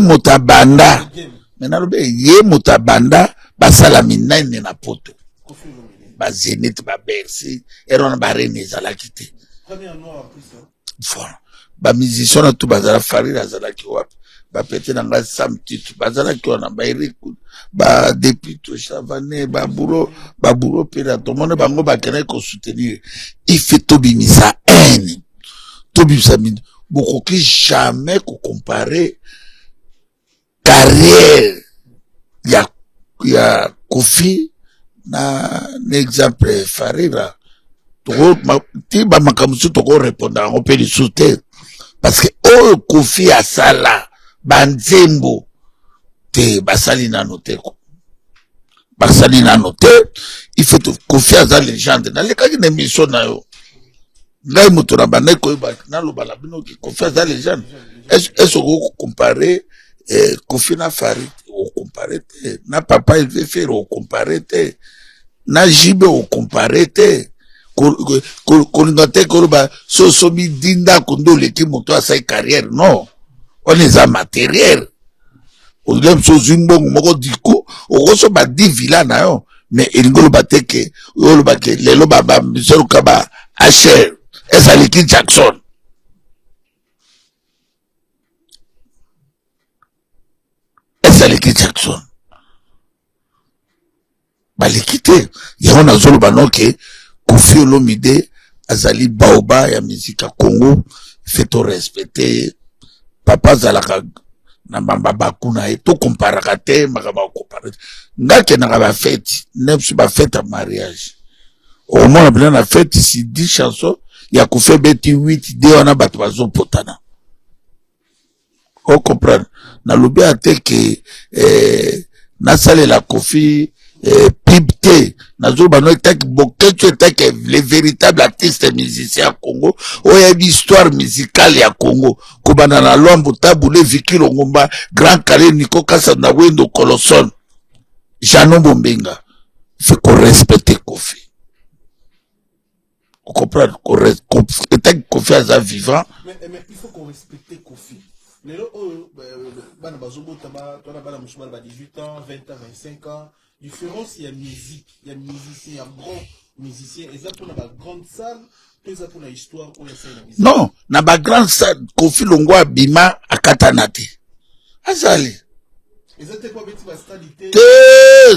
motabanda. Maintenant, ye motabanda, basala minaine na poto. Ba Zénith, ba Bercy, eron ba René zala kité. Premier noir en plus, hein. Voilà. Ba musicien na tout bazala Farira zala ki wapi. Ba pété na nga Sam Titu, bazala ki wana ba Eric, ba Dépito Chavané, ba bourreau pena, tout le monde bango ba kena ko soutenir. Il fait tobimisa haine. Tobimisa min. Beaucoup qui jamais ko comparer carrière ya Kofi na exemple Farira. Toko ti ba makamusu toko répondre on peut le soutenir parce que oh Kofi asala banzembo te basali na noter ko basali na noter il faut Kofi aza légende na le kaki na mission na yo ngai mutu na bana ko ba na lo bala bino ki Kofi aza légende est-ce qu'on comparer Kofi na Farid au comparer te na papa il veut faire au comparer te na jibe au comparer te kolingate koloba so mi dinda kondo leki moto asa carrière non on les a matériel on l'aime so zimbongo moko diko okoso ba di villa na yo mais elingolo bateke yolo bake lelo baba miselo kaba Asher esaliki Jackson balikite yona zolo banoke Kofi Olomide azali baoba ya musique Congo fait to respecter papa zalaka na bamba bakuna et to comparaka te makaba comparer ngake na ba fête nepsi ba fête à mariage au moins bien na fête ici 10 chansons ya Kofi beti 8 de wana bato bazo potana on comprend na lobi ate ke na sale la Kofi pipte nazo bano tek boketu tek les véritables artistes musiciens à Congo oya histoire musicale ya Congo kobana na Lombo Tabule Viki Longomba Grand Calais Nico Kasa na Wendo Colosson Jano Bombenga faut qu'on respecte Kofi on comprend tek Kofi aza vivant mais il faut qu'on respecte Kofi. Les autres, bana bazobota ba tona bana mushima ba 18 ans, 20 ans, 25 ans. Différence il y a musique, il y a musicien, il y a grand musicien et ça pour la grande salle, tout ça pour la histoire pour essayer la musique. Non, na ba grande salle Kofi Longwa bima akatanate. Azali. Et ça quoi beti ba stade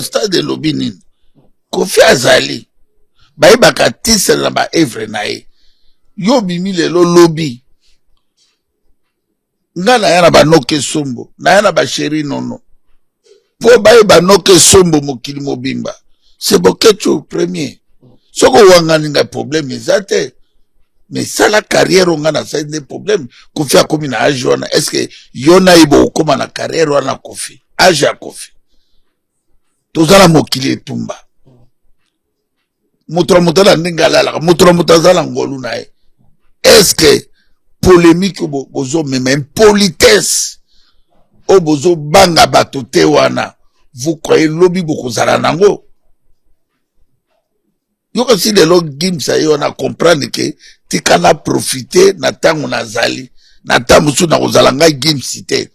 stade de Lobinin. Kofi azali. Ba ibaka tisse na ba evre na e. Yo bimi lelo lobby. Nga na yana ba noke sombo, na yana ba chéri nono. Po ba ba noke sombo mokili mobimba. C'est bokecho premier. Soko wangani nga problème ezate. Mais ça la carrière on a ça des problèmes. Kofi a komi na âge wana. Est-ce que yona ibo koma na carrière wana Kofi? Âge ya Kofi. Tozala mokili etumba. Mutra mutala ndingala, mutra mutazala ngolu na e. Est-ce que polémique bozo même politesse o bozo banga bato te wana vous croyez lobby boko zala nango Yoko si lelo Gims ayo on a comprendre que tikana profiter na tango nazali na tango su na kozala ngai Gims te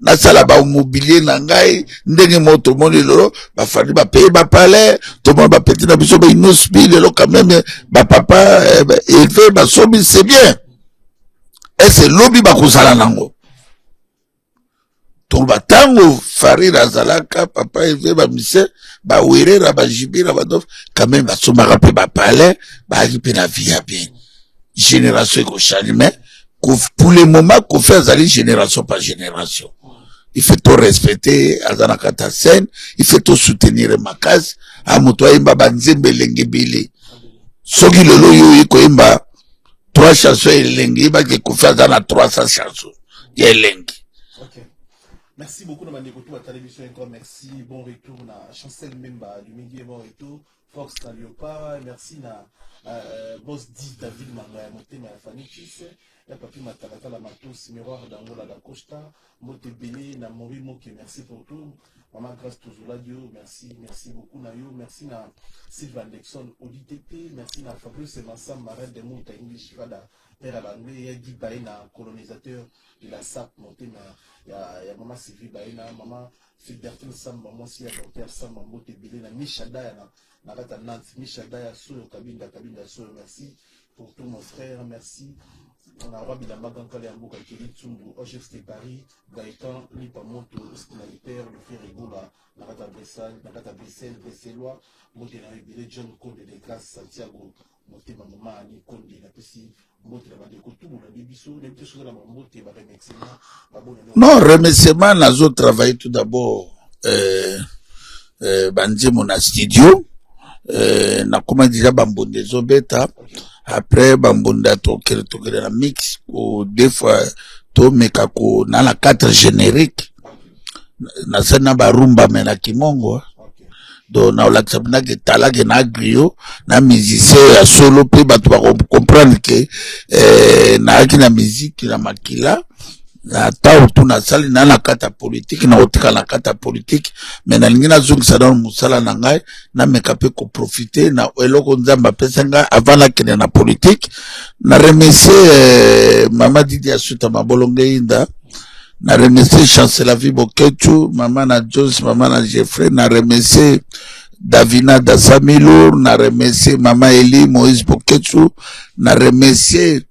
na sala ba mobilier na ngai ndenge moto moni lelo ba fandi ba payer ba palais to mo ba petit na biso ba inospi lelo quand même ba papa élevé ba sobi c'est bien et c'est lobby ba kozala nango to ba tango Farid azalaka papa élevé ba mise ba werera ba jibira ba dof quand même ba soma rapé ba palais ba ripe na vie ya bien génération ko change mais pour le moment qu'on fait azali génération par génération il faut tout respecter azana kata scène il faut tout soutenir makasi amoto imba banzembe lengebele soki lelo yo ko imba 3 chansons elengi ba ke ko faire dans 300 chansons ya elengi. Merci beaucoup, Namandeko, à la télévision. Encore merci. Bon retour, na chancel Memba du Mingi, bon retour. Fox na Léopard. Merci, na boss dit David Manga, monté ma famille, fils. La papi Matalata, la Matos, miroir d'Angola, la Costa. Moté Bélé, na Mori Moké, merci pour tout. Maman Grâce toujours Dio, merci, merci beaucoup, Nayo. Merci, na Sylvain Dexon, ODTP. Merci, na Fabrice Massam, Marel de Mouta, English Fada. Père Abandé, Guy Baïna, colonisateur de la SAP, monté ma. Il y a maman Sylvie Baïna, maman Philbertine Sam, maman Sia Docteur Sam, maman Tébélé, na Michadaya, na Rata Nantes, Michadaya, Soyo, Kabinda, Soyo, merci pour tout mon frère, merci. On a Rabi la Magankale Amboka, Kili Tsumbu, OGFT Paris, Gaëtan, Lipamoto, Spinalitaire, le frère Ebola, na Rata Bressal, na Rata Bressel, Bresselois, Monté na Rébélé, John Conde de Grâce, Santiago, Monté ma maman, Annie Conde, la Pessi. Non, remerciement, nous avons travaillé tout d'abord Bandi mon studio, na comment déjà Bambonde Zobeta, après Bambonda Tokel la mix, ou des fois to mekako na la 4 générique, na sana barumba mena kimongo. Donc na olaksabna ke tala ke na griot na musicien ya solo pe bato ba comprendre que na akina musique na makila na ta tu na sali na kata politique na otika na kata politique mais na lingina zungisa na musala na ngai na mekape ko profiter na eloko nzamba pesa nga avant la kene na politique na remercier mama Didi Asuta mabolonge inda na remercier chancela vie Boketu mama na Jones mama na Jeffrey na remercier Davina Dasamilo na remercier mama Eli Moïse Boketu na remercier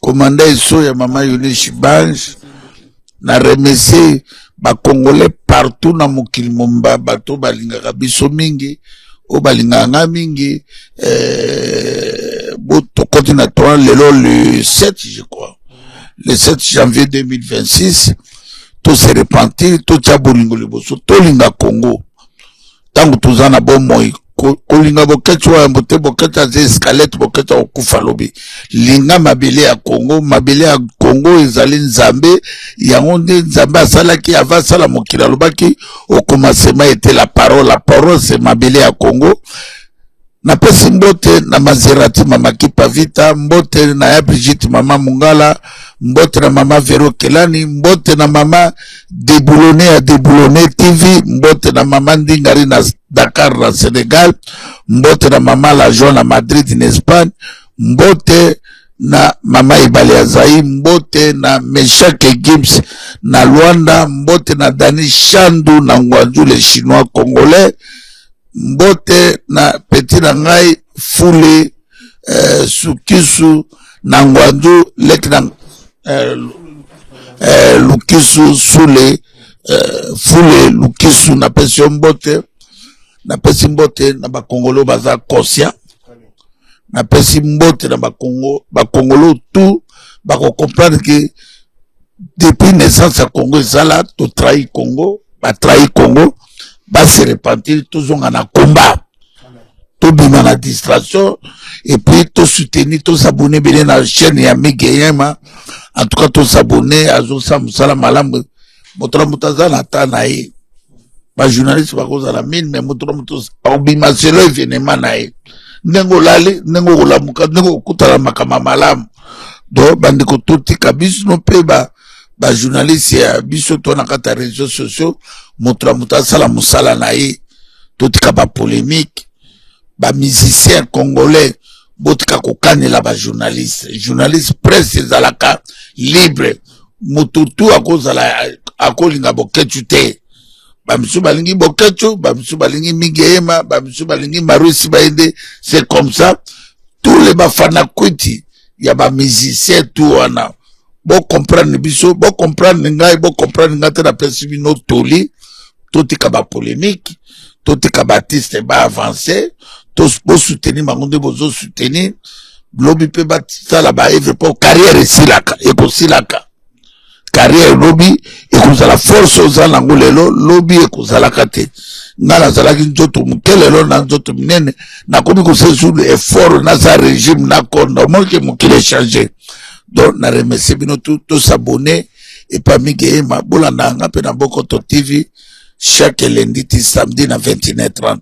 commandant Eso ya mama Yuli Shibange na remercier ba Congolais partout na mokili momba bato balingaka biso mingi o balinganga mingi boto continental lelo le 7 je crois le 7 janvier 2026, tout se repentir, tout tchabolingo liboso, tout linga Congo. Tant que tout en a bon moi, kolinga boketu wa mbote boketa ze escalette boketa okufa lobi. Linga mabele à Congo ezali nzambe, yango nde nzambe asalaki ava sala mokila lobaki au commencement était la parole c'est mabele à Congo. Na pesi mbote na Mazerati mama Kipavita, mbote na ya Brigitte mama Mungala, mbote na mama Vero Kelani, mbote na mama Deboulonné à Deboulonné TV, mbote na mama Ndingari na Dakar na Sénégal, mbote na mama La Joie na Madrid en Espagne, mbote na mama Ibale Azaï, mbote na Meshake Gibbs na Luanda, mbote na Dani Chandu na Ngwanju les Chinois Congolais, mbote na petit na ngai Fule Sukisu na Ngwanju leki na Lukisu Sule Fule Lukisu na pesi mbote na bakongolo baza kosia na pesi mbote na bakongolo tout bako comprendre que depuis naissance ya Congo ezala to trahi Congo va se repentir tous on a combat tout bima na distraction et puis tout soutenir tout s'abonner bien na chaîne ya Migeyema en tout cas tout s'abonner azo musala malambo motora mutaza na tanae ba journaliste ba koza la mine mais motora mutos obima selo événement nae nengo lali nengo kulamuka nengo kutala makama malamu do bandiko tuti kabisu no peba ba journaliste ya biso to na kata réseaux sociaux motra muta sala musala na ye totika ba polémique ba musicien congolais botika kokanela ba journaliste presse ezalaka libre mututu akolinga boketu te bamisu balingi boketu bamisu balingi migeyema bamisu balingi marusi baende c'est comme ça tous les bafana kwiti ya ba musicien tout wana bo comprendre biso bo comprendre ngai bo comprendre ngata na pesi bino toli totika ba polémique totika ba artiste ba avancer tous bo soutenir mangonde bozo soutenir lobi pe batisa la ba eve pour carrière silaka ekosilaka carrière lobi ekozala force ozala ngolelo lobi ekozala kate ngala zalaki nzoto mukelelo na nzoto minene na komi kosesu effort na sa régime na kondo moke mokile changer donc na remercier bino tout s'abonner et pas migeyema bolanda nga pe na Bokoto TV chaque lundi ti samedi na 21h30